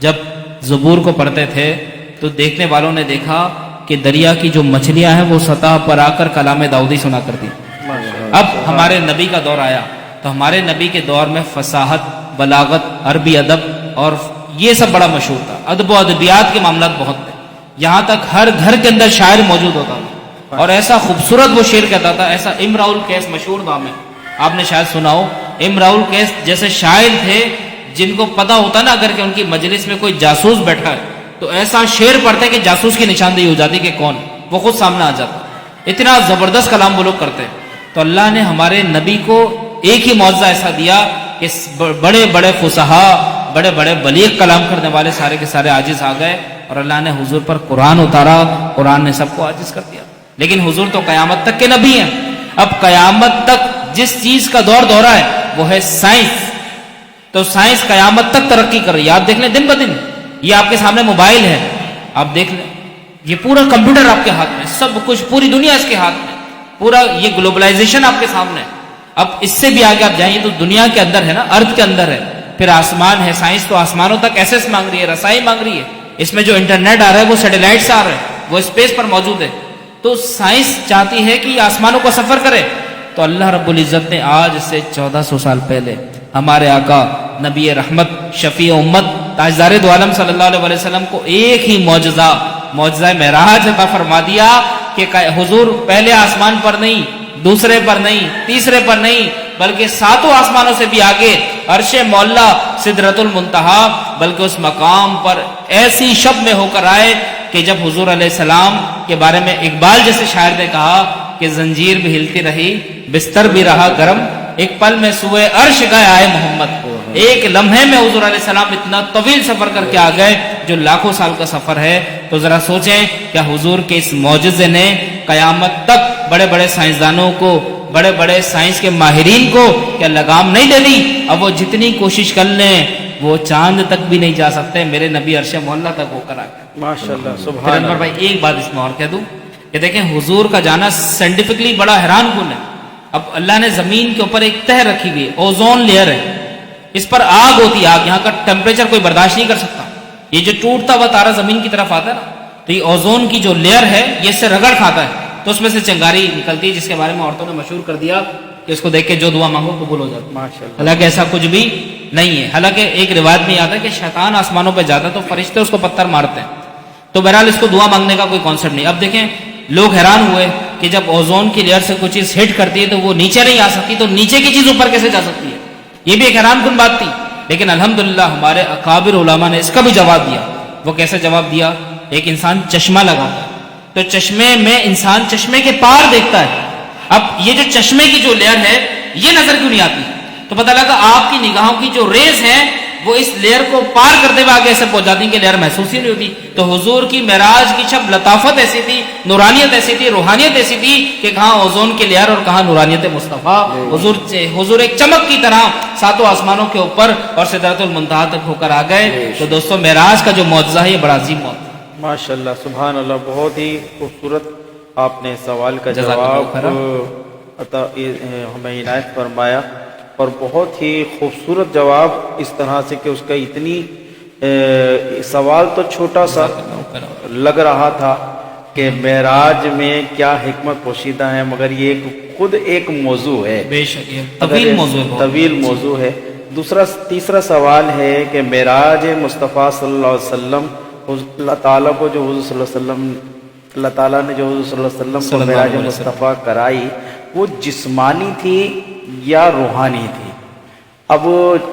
جب زبور کو پڑھتے تھے تو دیکھنے والوں نے دیکھا کہ دریا کی جو مچھلیاں ہیں وہ سطح پر آ کر کلام داؤدی سنا کرتی۔ اب ہمارے نبی کا دور آیا تو ہمارے نبی کے دور میں فصاحت، بلاغت، عربی ادب اور یہ سب بڑا مشہور تھا، ادب و ادبیات کے معاملات بہت تھے، یہاں تک ہر گھر کے اندر شاعر موجود ہوتا تھا، اور ایسا خوبصورت وہ شعر کہتا تھا، ایسا امرؤ القیس مشہور نام ہے، آپ نے شاید سنا ہو، امرؤ القیس جیسے شاعر تھے جن کو پتا ہوتا نا اگر کہ ان کی مجلس میں کوئی جاسوس بیٹھا ہے تو ایسا شعر پڑھتے کہ جاسوس کی نشاندہی ہو جاتی کہ کون، وہ خود سامنے آ جاتا، اتنا زبردست کلام وہ لوگ کرتے۔ تو اللہ نے ہمارے نبی کو ایک ہی معجزہ ایسا دیا کہ بڑے بڑے فصحا، بڑے بڑے بلیغ کلام کرنے والے سارے کے سارے عاجز آ گئے، اور اللہ نے حضور پر قرآن اتارا، قرآن نے سب کو عاجز کر دیا۔ لیکن حضور تو قیامت تک کے نبی ہیں، اب قیامت تک جس چیز کا دور دورہ ہے وہ ہے سائنس، تو سائنس قیامت تک ترقی کر رہی ہے، آپ دیکھ لیں دن بدن، یہ آپ کے سامنے موبائل ہے، آپ دیکھ لیں یہ پورا کمپیوٹر آپ کے ہاتھ میں، سب کچھ پوری دنیا اس کے ہاتھ میں، پورا یہ گلوبلائزیشن آپ کے سامنے ہے۔ اب اس سے بھی آگے آپ جائیں تو دنیا کے اندر ہے نا، ارتھ کے اندر ہے، پھر آسمان ہے، سائنس تو آسمانوں تک ایسیس مانگ رہی ہے، رسائی مانگ رہی ہے، اس میں جو انٹرنیٹ آ رہا ہے وہ سیٹلائٹ سے آ رہا ہے، وہ اسپیس پر موجود ہے، تو سائنس چاہتی ہے کہ یہ آسمانوں کو سفر کرے۔ تو اللہ رب العزت نے آج سے 1400 سال پہلے ہمارے آقا نبی رحمت، شفیع امت، تاجدار دو عالم صلی اللہ علیہ وسلم کو ایک ہی معجزہ معراج عطا فرما دیا کہ حضور پہلے آسمان پر نہیں، دوسرے پر نہیں، تیسرے پر نہیں، بلکہ 7 آسمانوں سے بھی آگے عرش مولا سدرۃ المنتہا، بلکہ اس مقام پر ایسی شب میں ہو کر آئے کہ جب حضور علیہ السلام کے بارے میں اقبال جیسے شاعر نے کہا کہ زنجیر بھی ہلتی رہی، بستر بھی رہا گرم، ایک پل میں سوئے عرش گئے آئے محمد۔ ایک لمحے میں حضور علیہ السلام اتنا طویل سفر کر کے آ گئے جو لاکھوں سال کا سفر ہے۔ تو ذرا سوچیں کیا حضور کے اس معجزے نے قیامت تک بڑے بڑے سائنسدانوں کو، بڑے بڑے سائنس کے ماہرین کو کیا لگام نہیں دے دی؟ اب وہ جتنی کوشش کر لیں وہ چاند تک بھی نہیں جا سکتے، میرے نبی عرش مولا تک ہو کر آ گئے۔ ماشاءاللہ، سبحان اللہ۔ بھائی ایک بات اس میں اور کہہ دوں کہ دیکھیں حضور کا جانا سائنٹیفکلی بڑا حیران کن ہے۔ اب اللہ نے زمین کے اوپر ایک تہ رکھی ہوئی ہے، اوزون لیئر ہے، اس پر آگ ہوتی ہے، آگ، یہاں کا ٹیمپریچر کوئی برداشت نہیں کر سکتا، یہ جو ٹوٹتا ہوا تارا زمین کی طرف آتا ہے نا، تو یہ اوزون کی جو لیئر ہے یہ اس سے رگڑ کھاتا ہے تو اس میں سے چنگاری نکلتی ہے، جس کے بارے میں عورتوں نے مشہور کر دیا کہ اس کو دیکھ کے جو دعا مانگو قبول ہو جاتی ہے۔ حالانکہ ایسا کچھ بھی نہیں ہے، حالانکہ ایک روایت میں آتا ہے کہ شیطان آسمانوں پہ جاتا ہے تو فرشتے اس کو پتھر مارتے ہیں، تو بہرحال اس کو دعا مانگنے کا کوئی کانسیپٹ نہیں۔ اب دیکھیں لوگ حیران ہوئے کہ جب اوزون کی لیئر سے کوئی چیز ہٹ کرتی ہے تو وہ نیچے نہیں آ سکتی، تو نیچے کی چیز اوپر کیسے جا سکتی ہے؟ یہ بھی ایک حیران کن بات تھی، لیکن الحمدللہ ہمارے اکابر علماء نے اس کا بھی جواب دیا۔ وہ کیسے جواب دیا ایک انسان چشمہ لگاتا ہے تو چشمے میں انسان چشمے کے پار دیکھتا ہے. اب یہ جو چشمے کی جو لیئر ہے یہ نظر کیوں نہیں آتی؟ تو پتہ لگا آپ کی نگاہوں کی جو ریز ہیں وہ اس لیئر کو پار کرتے ہوئے آگے ایسے پہنچ جاتی ہیں کہ لیئر محسوس ہی نہیں ہوتی. تو حضور کی معراج کی شب لطافت ایسی تھی، نورانیت ایسی تھی، روحانیت ایسی تھی کہ کہاں اوزون کے لیئر اور کہاں نورانیت مصطفیٰ. حضور ایک چمک کی طرح ساتوں آسمانوں کے اوپر اور سدرۃ المنتہا تک ہو کر آ گئے. تو دوستو معراج کا جو معجزہ ہے یہ بڑا عظیم معجزہ. ماشاء اللہ سبحان اللہ، بہت ہی خوبصورت آپ نے سوال کا جزاک اللہ جواب ہمیں عنایت فرمایا، اور بہت ہی خوبصورت جواب اس طرح سے کہ اس کا اتنی سوال تو چھوٹا سا لگ رہا تھا کہ معراج میں کیا حکمت پوشیدہ ہے، مگر یہ خود ایک موضوع ہے، بے شک یہ طویل موضوع ہے، طویل موضوع ہے. تیسرا سوال ہے کہ معراج مصطفیٰ صلی اللہ علیہ وسلم، اللہ تعالیٰ کو جو حضور صلی اللہ علیہ وسلم، اللہ تعالیٰ نے جو حضور صلی اللہ علیہ وسلم کو معراج مصطفیٰ کرائی، وہ جسمانی تھی یا روحانی تھی؟ اب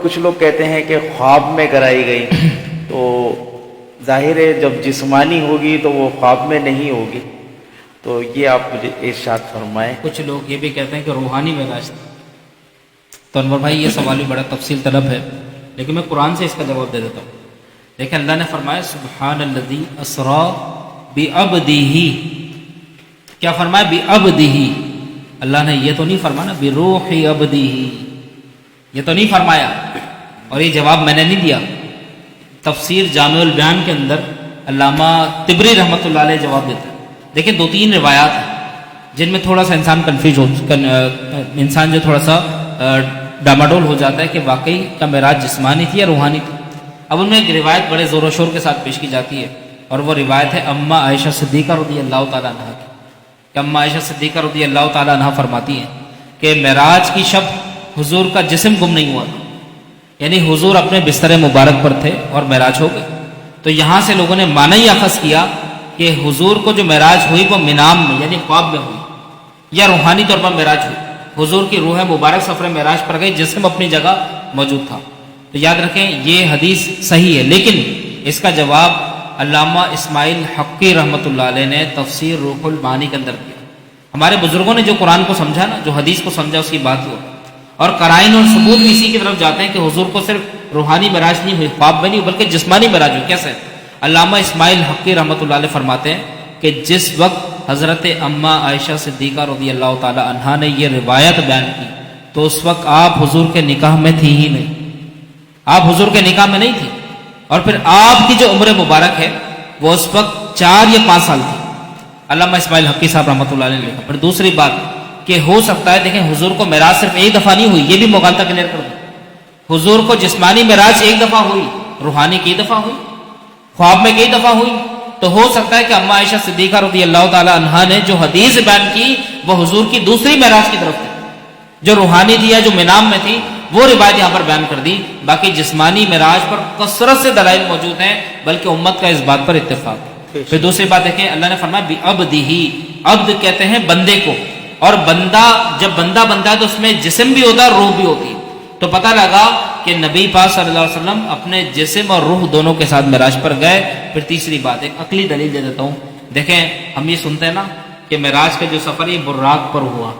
کچھ لوگ کہتے ہیں کہ خواب میں کرائی گئی، تو ظاہر ہے جب جسمانی ہوگی تو وہ خواب میں نہیں ہوگی. تو یہ آپ مجھے ارشاد فرمائیں. کچھ لوگ یہ بھی کہتے ہیں کہ روحانی معراج تھی. تو انور بھائی یہ سوال بھی بڑا تفصیل طلب ہے، لیکن میں قرآن سے اس کا جواب دے دیتا ہوں. دیکھیں اللہ نے فرمایا سبحان الذی اسرا بعبدہ. کیا فرمایا؟ بعبدہ. اللہ نے یہ تو نہیں فرمایا بروح عبدہ، یہ تو نہیں فرمایا. اور یہ جواب میں نے نہیں دیا، تفسیر جامع البیان کے اندر علامہ طبری رحمۃ اللہ علیہ جواب دیتا ہے. دیکھیں 2-3 روایات ہیں جن میں تھوڑا سا انسان کنفیوز انسان جو تھوڑا سا ڈاماڈول ہو جاتا ہے کہ واقعی کا معراج جسمانی تھی یا روحانی تھی. اب ان میں ایک روایت بڑے زور و شور کے ساتھ پیش کی جاتی ہے، اور وہ روایت ہے اما عائشہ صدیقہ رضی اللہ تعالیٰ عنہ کی. کہ اما عائشہ صدیقہ رضی اللہ تعالیٰ عنہ فرماتی ہیں کہ معراج کی شب حضور کا جسم گم نہیں ہوا تھا، یعنی حضور اپنے بستر مبارک پر تھے اور معراج ہو گئے. تو یہاں سے لوگوں نے معنی ہی اخذ کیا کہ حضور کو جو معراج ہوئی وہ منام میں یعنی خواب میں ہوئی، یا روحانی طور پر معراج ہوئی. حضور کی روح مبارک سفر معراج پر گئی، جسم اپنی جگہ موجود تھا. تو یاد رکھیں یہ حدیث صحیح ہے، لیکن اس کا جواب علامہ اسماعیل حقی رحمۃ اللہ علیہ نے تفسیر روح المعانی کے اندر دیا. ہمارے بزرگوں نے جو قرآن کو سمجھا نا، جو حدیث کو سمجھا، اس کی بات ہو، اور قرائن اور ثبوت بھی اسی کی طرف جاتے ہیں کہ حضور کو صرف روحانی معراج نہیں ہوئی، خواب میں نہیں، بلکہ جسمانی معراج ہوئی. کیسے؟ علامہ اسماعیل حقی رحمۃ اللہ علیہ فرماتے ہیں کہ جس وقت حضرت اما عائشہ صدیقہ رضی اللہ تعالی عنہا نے یہ روایت بیان کی تو اس وقت آپ حضور کے نکاح میں تھی ہی نہیں، آپ حضور کے نکاح میں نہیں تھی. اور پھر آپ کی جو عمر مبارک ہے وہ اس وقت 4 یا 5 سال تھی. علامہ اسماعیل حقی صاحب رحمۃ اللہ علیہ نے لکھا. پھر دوسری بات کہ ہو سکتا ہے، دیکھیں حضور کو معراج صرف ایک دفعہ نہیں ہوئی، یہ بھی مغالطہ کلیئر کر دوں. حضور کو جسمانی معراج ایک دفعہ ہوئی، روحانی کئی دفعہ ہوئی، خواب میں کئی دفعہ ہوئی. تو ہو سکتا ہے کہ اما عائشہ صدیقہ رضی اللہ تعالی عنہا نے جو حدیث بیان کی وہ حضور کی دوسری معراج کی طرف تھی، جو روحانی تھی یا جو منام میں تھی، وہ روایت یہاں پر بیان کر دی. باقی جسمانی معراج پر کثرت سے دلائل موجود ہیں، بلکہ امت کا اس بات پر اتفاق. پھر دوسری بات دیکھیں، اللہ نے فرمایا بعبدہ. عبد کہتے ہیں بندے کو، اور بندہ جب بندہ بنتا ہے تو اس میں جسم بھی ہوتا ہے، روح بھی ہوتی ہے. تو پتہ لگا کہ نبی پاک صلی اللہ علیہ وسلم اپنے جسم اور روح دونوں کے ساتھ معراج پر گئے. پھر تیسری بات ایک عقلی دلیل دے دیتا ہوں. دیکھیں ہم یہ سنتے ہیں نا کہ معراج کا جو سفر یہ براق پر ہوا.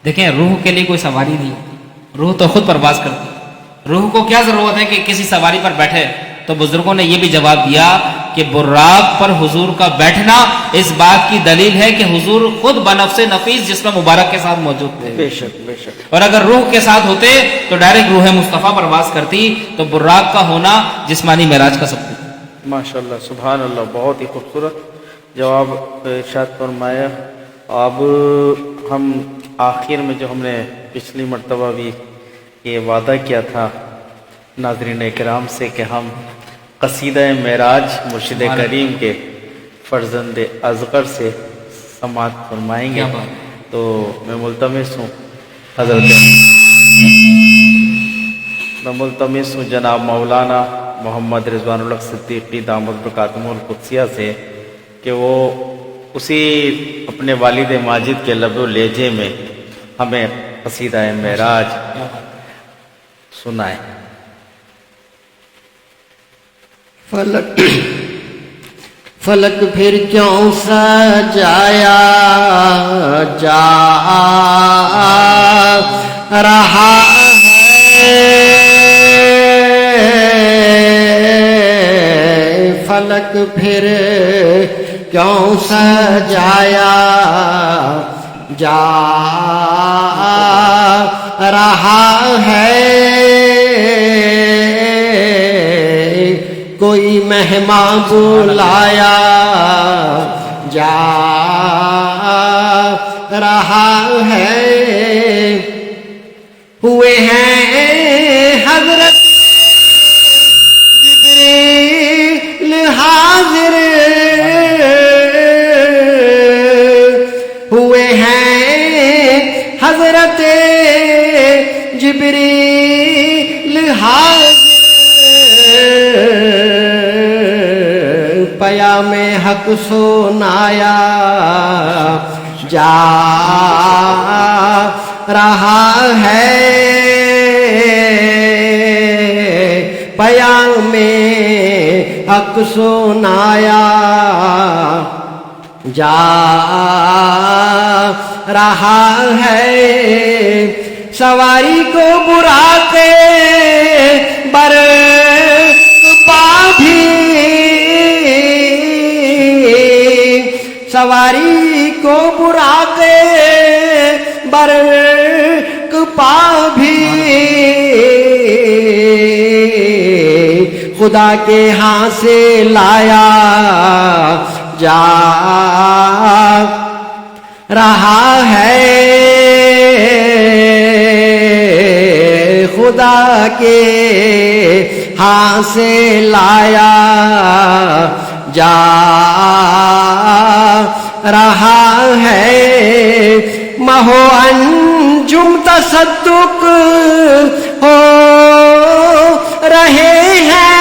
دیکھیں روح کے لیے کوئی سواری نہیں، روح تو خود پرواز کرتی. روح کو کیا ضرورت ہے کہ کسی سواری پر بیٹھے؟ تو بزرگوں نے یہ بھی جواب دیا کہ براق پر حضور کا بیٹھنا اس بات کی دلیل ہے کہ حضور خود بنفس نفیس جسم مبارک کے ساتھ موجود تھے. بے شک بے شک. اور اگر روح کے ساتھ ہوتے تو ڈائریکٹ روح مصطفیٰ پرواز کرتی. تو براق کا ہونا جسمانی معراج کا سبب. ماشاء اللہ سبحان اللہ، بہت ہی خوبصورت جواب ارشاد فرمایا. اب ہم آخر میں جو ہم نے پچھلی مرتبہ بھی یہ وعدہ کیا تھا ناظرین اکرام سے کہ ہم قصیدہ معراج مرشد کریم کے فرزند اصغر سے سماعت فرمائیں گے. تو میں ملتمس ہوں جناب مولانا محمد رضوان الحق صدیقی دامت برکاتہم القدسیہ سے کہ وہ اسی اپنے والد ماجد کے لب و لہجے میں ہمیں قصیدہ معراج سنائیں. فلک پھر کیوں سجایا جا رہا ہے، فلک پھر کیوں سجایا جا رہا ہے، کوئی مہمان بلایا جا رہا ہے، ہوئے ہیں حضرت جبریل حاضر، ہوئے ہیں حضرت جبریل حاضر، پیام حق سنایا جا رہا ہے، پیام حق سنایا جا رہا ہے، سواری کو براقے برپا بھی، سواری کو براقے برپا بھی، خدا کے ہاں سے لایا جا رہا ہے، خدا کے ہاں سے لایا جا رہا ہے، مہو انجم تصدق ہو رہے ہیں،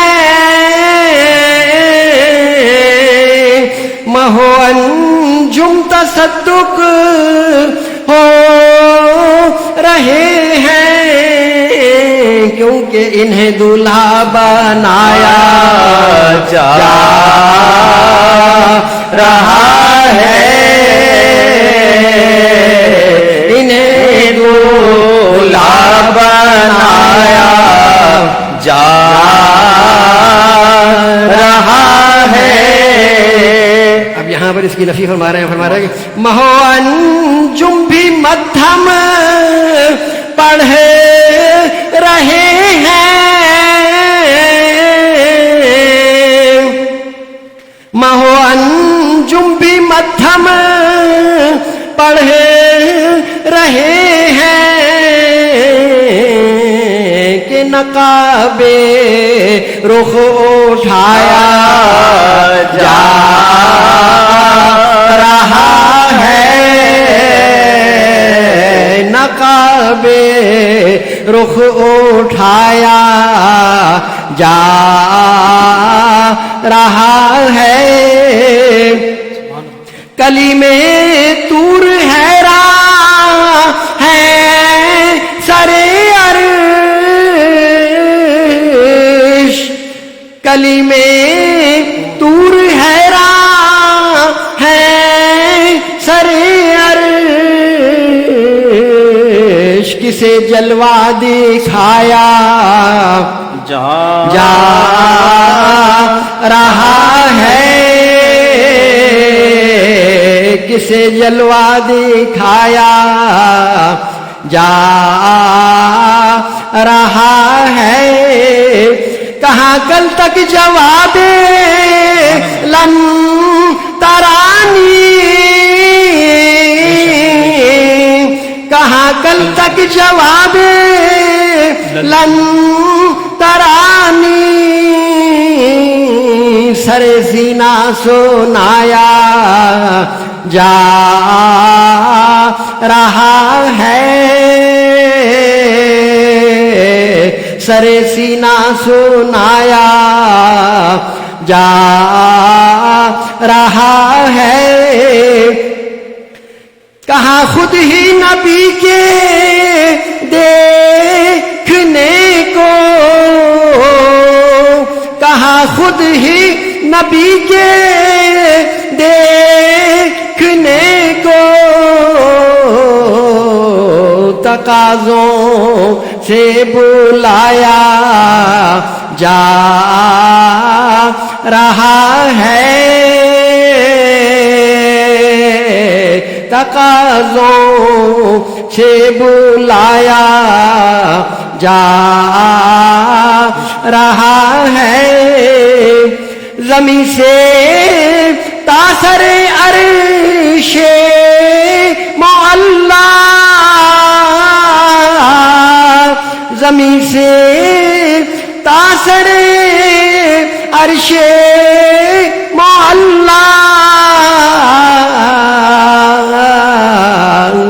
مہو انجم تصدق ہو رہے ہیں، کیونکہ انہیں دلہا بنایا جا رہا ہے، انہیں دلہا بنایا جا رہا ہے۔ اب یہاں پر اس کی نفی فرما رہے ہیں کہ مہو انجم بھی مدھم پڑھ رہے ہیں، مہو انجم بھی مدھم پڑھ رہے ہیں، کہ نقاب رخ اٹھایا جا رہا ہے، نقاب رخ اٹھایا جا رہا ہے، کلیمے طور حیراں ہے سرے عرش، کلیمے طور حیراں ہے سرے عرش، کسے جلوہ دکھایا جا رہا ہے، کسے جلوہ دکھایا جا رہا ہے، کہاں کل تک جواب لن ترانی، کہاں کل تک جواب لن ترانی، سر سینہ سنایا جا رہا ہے، سر سینہ سنایا جا رہا ہے، کہاں خود ہی نبی کے دیکھنے کو، کہاں خود ہی نبی کے دیکھنے کو تقاضوں سے بلایا جا رہا ہے، تقاضوں سے بلایا جا رہا ہے، زمین سے تاثر عرش معلا، زمین سے تاثر عرش معلا،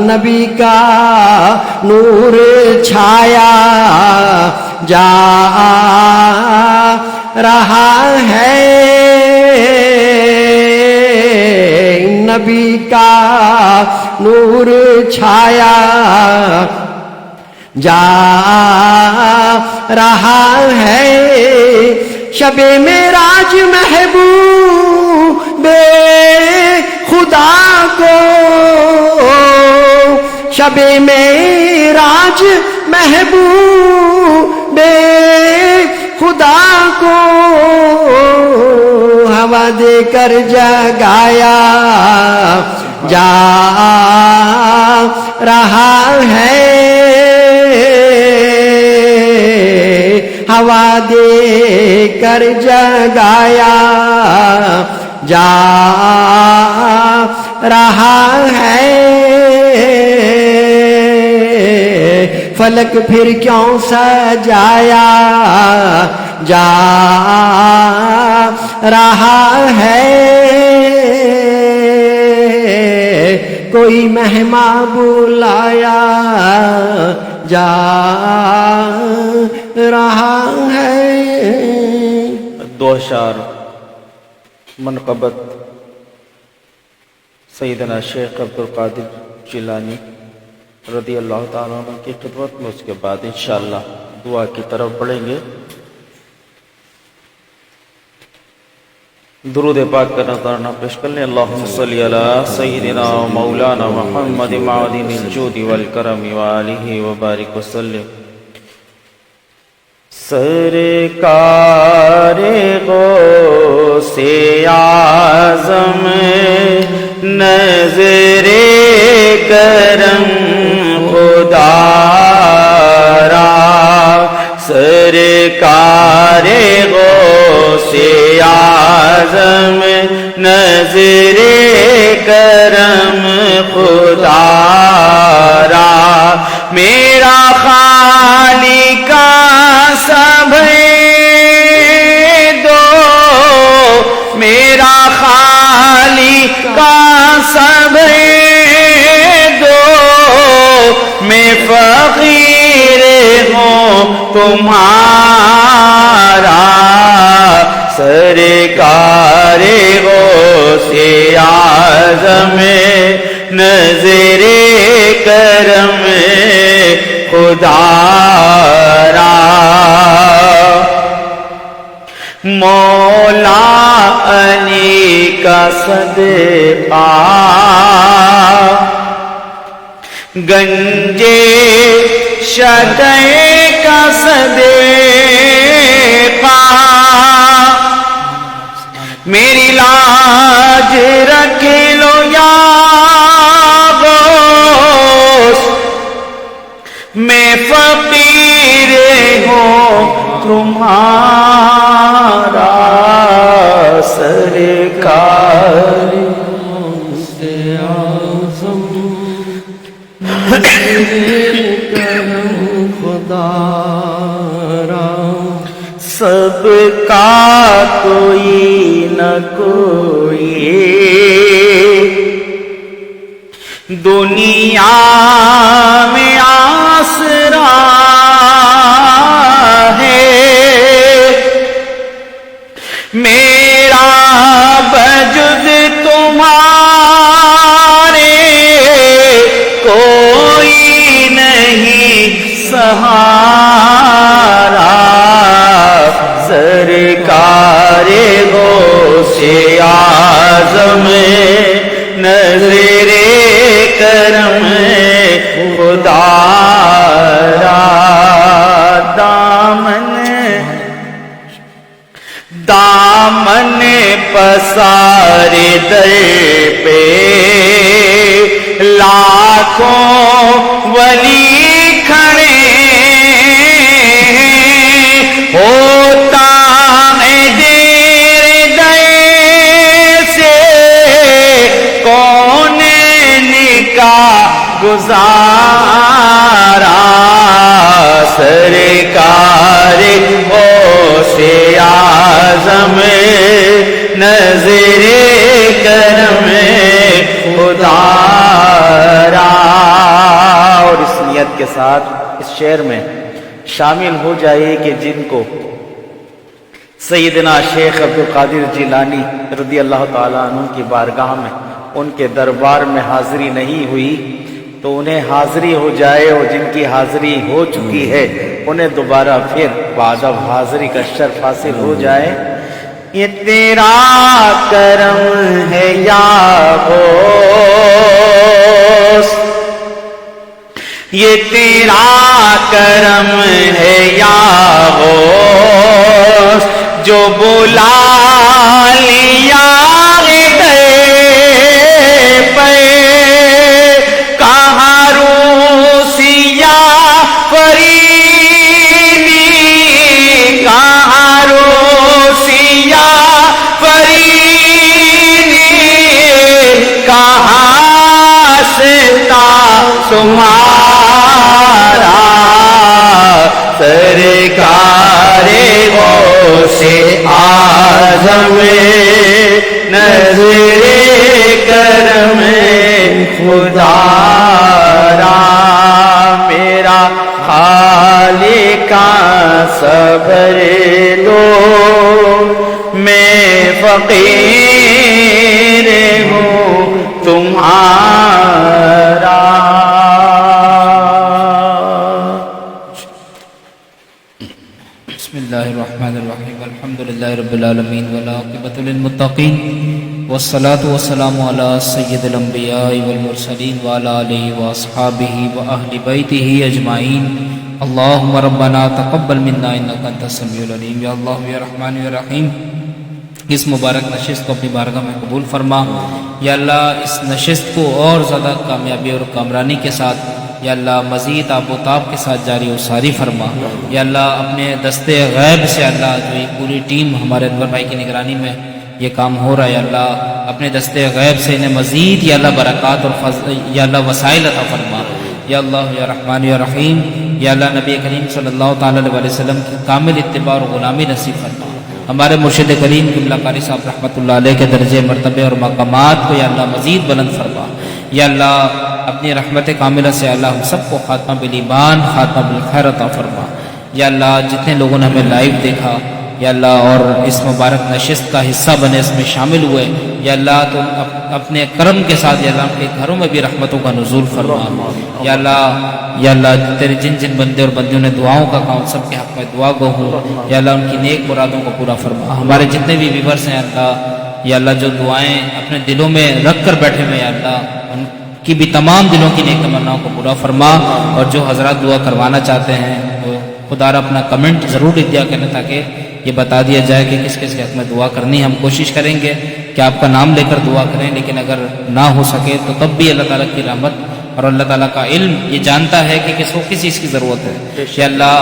نبی کا نور چھایا جا رہا ہے، نبی کا نور چھایا جا رہا ہے، شب معراج محبوب خدا کو، شب معراج محبوب خدا کو ہوا دے کر جگایا جا رہا ہے، ہوا دے کر جگایا جا رہا ہے، فلک پھر کیوں سجایا جا رہا ہے، کوئی مہمان بلایا جا رہا ہے۔ دو اشعار منقبت سیدنا شیخ عبد القادر جیلانی رضی اللہ تعالیٰ عنہ کی خدمت میں، اس کے بعد انشاءاللہ دعا کی طرف بڑھیں گے۔ درود پاک کا نذرانہ پیش کر لیں۔ اللہم صلی علی سیدنا مولانا محمد معدن الجود والکرم وآلہ وبارک وسلم۔ سرکار غوث اعظم نظر کرم خدا را، سرکار غوث اعظم نظر کرم خدا را، میرا خالق سب دو، میرا خالق سب دو، میں فقیر ہوں تمہارا، سرکار غوث اعظم نظر کرم خدا را، مولا علی کا صدقہ گنجے شدے کا صدقہ، میری لاج رکھ لو یا غوث، میں فقیر ہوں تمہارا، سرکار کرم خدا را، سب کا کوئی نہ کوئی دنیا میں آسرا ہے، میرا بجد تمہارے کوئی نہیں سہارا، سرکار غوث خدا را دامن پسارے در پہ لاکھوں ولی کھڑے ہوتا ہے دیر دیر سے کون کا گزارا سرکار غوث اعظم نظر کرم خدا را. اور اس نیت کے ساتھ اس شعر میں شامل ہو جائے کہ جن کو سیدنا شیخ عبدالقادر جیلانی رضی اللہ تعالیٰ عنہ کی بارگاہ میں ان کے دربار میں حاضری نہیں ہوئی تو انہیں حاضری ہو جائے، اور جن کی حاضری ہو چکی ہے انہیں دوبارہ پھر بعد اب حاضری کا شرف حاصل ہو جائے. یہ تیرا کرم ہے یا غوث، یہ تیرا کرم ہے یا غوث، جو بلا لیا تمہارا سرکار غوث اعظم نظر کرم خدا را. میرا خالق صبر لو میں فقیر ہوں تمہارا. بسم اللہ الرحمن الرحیم الحمدللہ رب العالمین والعاقبۃ للمتقین والصلاة والسلام علی سید الانبیاء والمرسلین وعلی آلہ واصحابہ واہل بیتہ اجمعین. اللہم ربنا تقبل منا انک انت السمیع العلیم. یا اللہ یا رحمان یا رحیم، اس مبارک نشست کو اپنی بارگاہ میں قبول فرما. یا اللہ اس نشست کو اور زیادہ کامیابی اور کامرانی کے ساتھ یا اللہ مزید آب و تاب کے ساتھ جاری و ساری فرما. یا اللہ اپنے دستے غیب سے اللہ جو یہ پوری ٹیم ہمارے انور بھائی کی نگرانی میں یہ کام ہو رہا ہے، یا اللہ اپنے دستے غیب سے انہیں مزید یا اللہ برکات اور یا اللہ وسائل عطا فرما. یا اللہ یا رحمان یا رحیم، یا اللہ نبی کریم صلی اللہ تعالیٰ علیہ وسلم کی کامل اتباع اور غلامی نصیب فرما. ہمارے مرشد کریم قبلہ قاری صاحب رحمۃ اللہ علیہ کے درجے مرتبے اور مقامات کو یا اللہ مزید بلند فرما. یا اللہ اپنی رحمت کاملہ سے اللہ ہم سب کو خاتمہ بالایمان خاتمہ بالخیر عطا فرما. یا اللہ جتنے لوگوں نے ہمیں لائیو دیکھا یا اللہ اور اس مبارک نشست کا حصہ بنے، اس میں شامل ہوئے، یا اللہ تو اپنے کرم کے ساتھ یا اللہ ان کے گھروں میں بھی رحمتوں کا نزول فرما. یا اللہ تیرے جن جن بندے اور بندیوں نے دعاؤں کا کام سب کے حق میں دعا گو ہوں، یا اللہ ان کی نیک مرادوں کو پورا فرما. ہمارے جتنے بھی ویورز ہیں یا اللہ جو دعائیں اپنے دلوں میں رکھ کر بیٹھے ہوئے یا اللہ ان کی بھی تمام دلوں کی نیک تمناؤں کو پورا فرما. اور جو حضرات دعا کروانا چاہتے ہیں وہ خدا را اپنا کمنٹ ضرور لکھ دیا کریں تاکہ یہ بتا دیا جائے کہ کس کس کے حق میں دعا کرنی ہے. ہم کوشش کریں گے کہ آپ کا نام لے کر دعا کریں، لیکن اگر نہ ہو سکے تو تب بھی اللہ تعالیٰ کی رحمت اور اللہ تعالیٰ کا علم یہ جانتا ہے کہ کس کو کس چیز کی ضرورت ہے. یا اللہ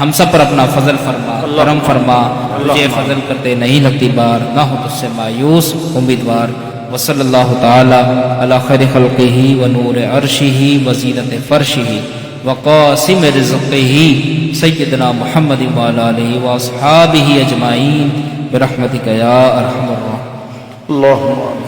ہم سب پر اپنا فضل فرما، کرم فرما. تجھے فضل کرتے نہیں لگتی بار، نہ ہو تجھ سے مایوس امیدوار. وصلی اللہ تعالی علی خیر خلقہ ونور عرشہ وزینت فرشہ وقاسم رزقہ سیدنا محمد وعلی آلہ واصحابہ اجمعین برحمتک یا ارحم الراحمین. اللہم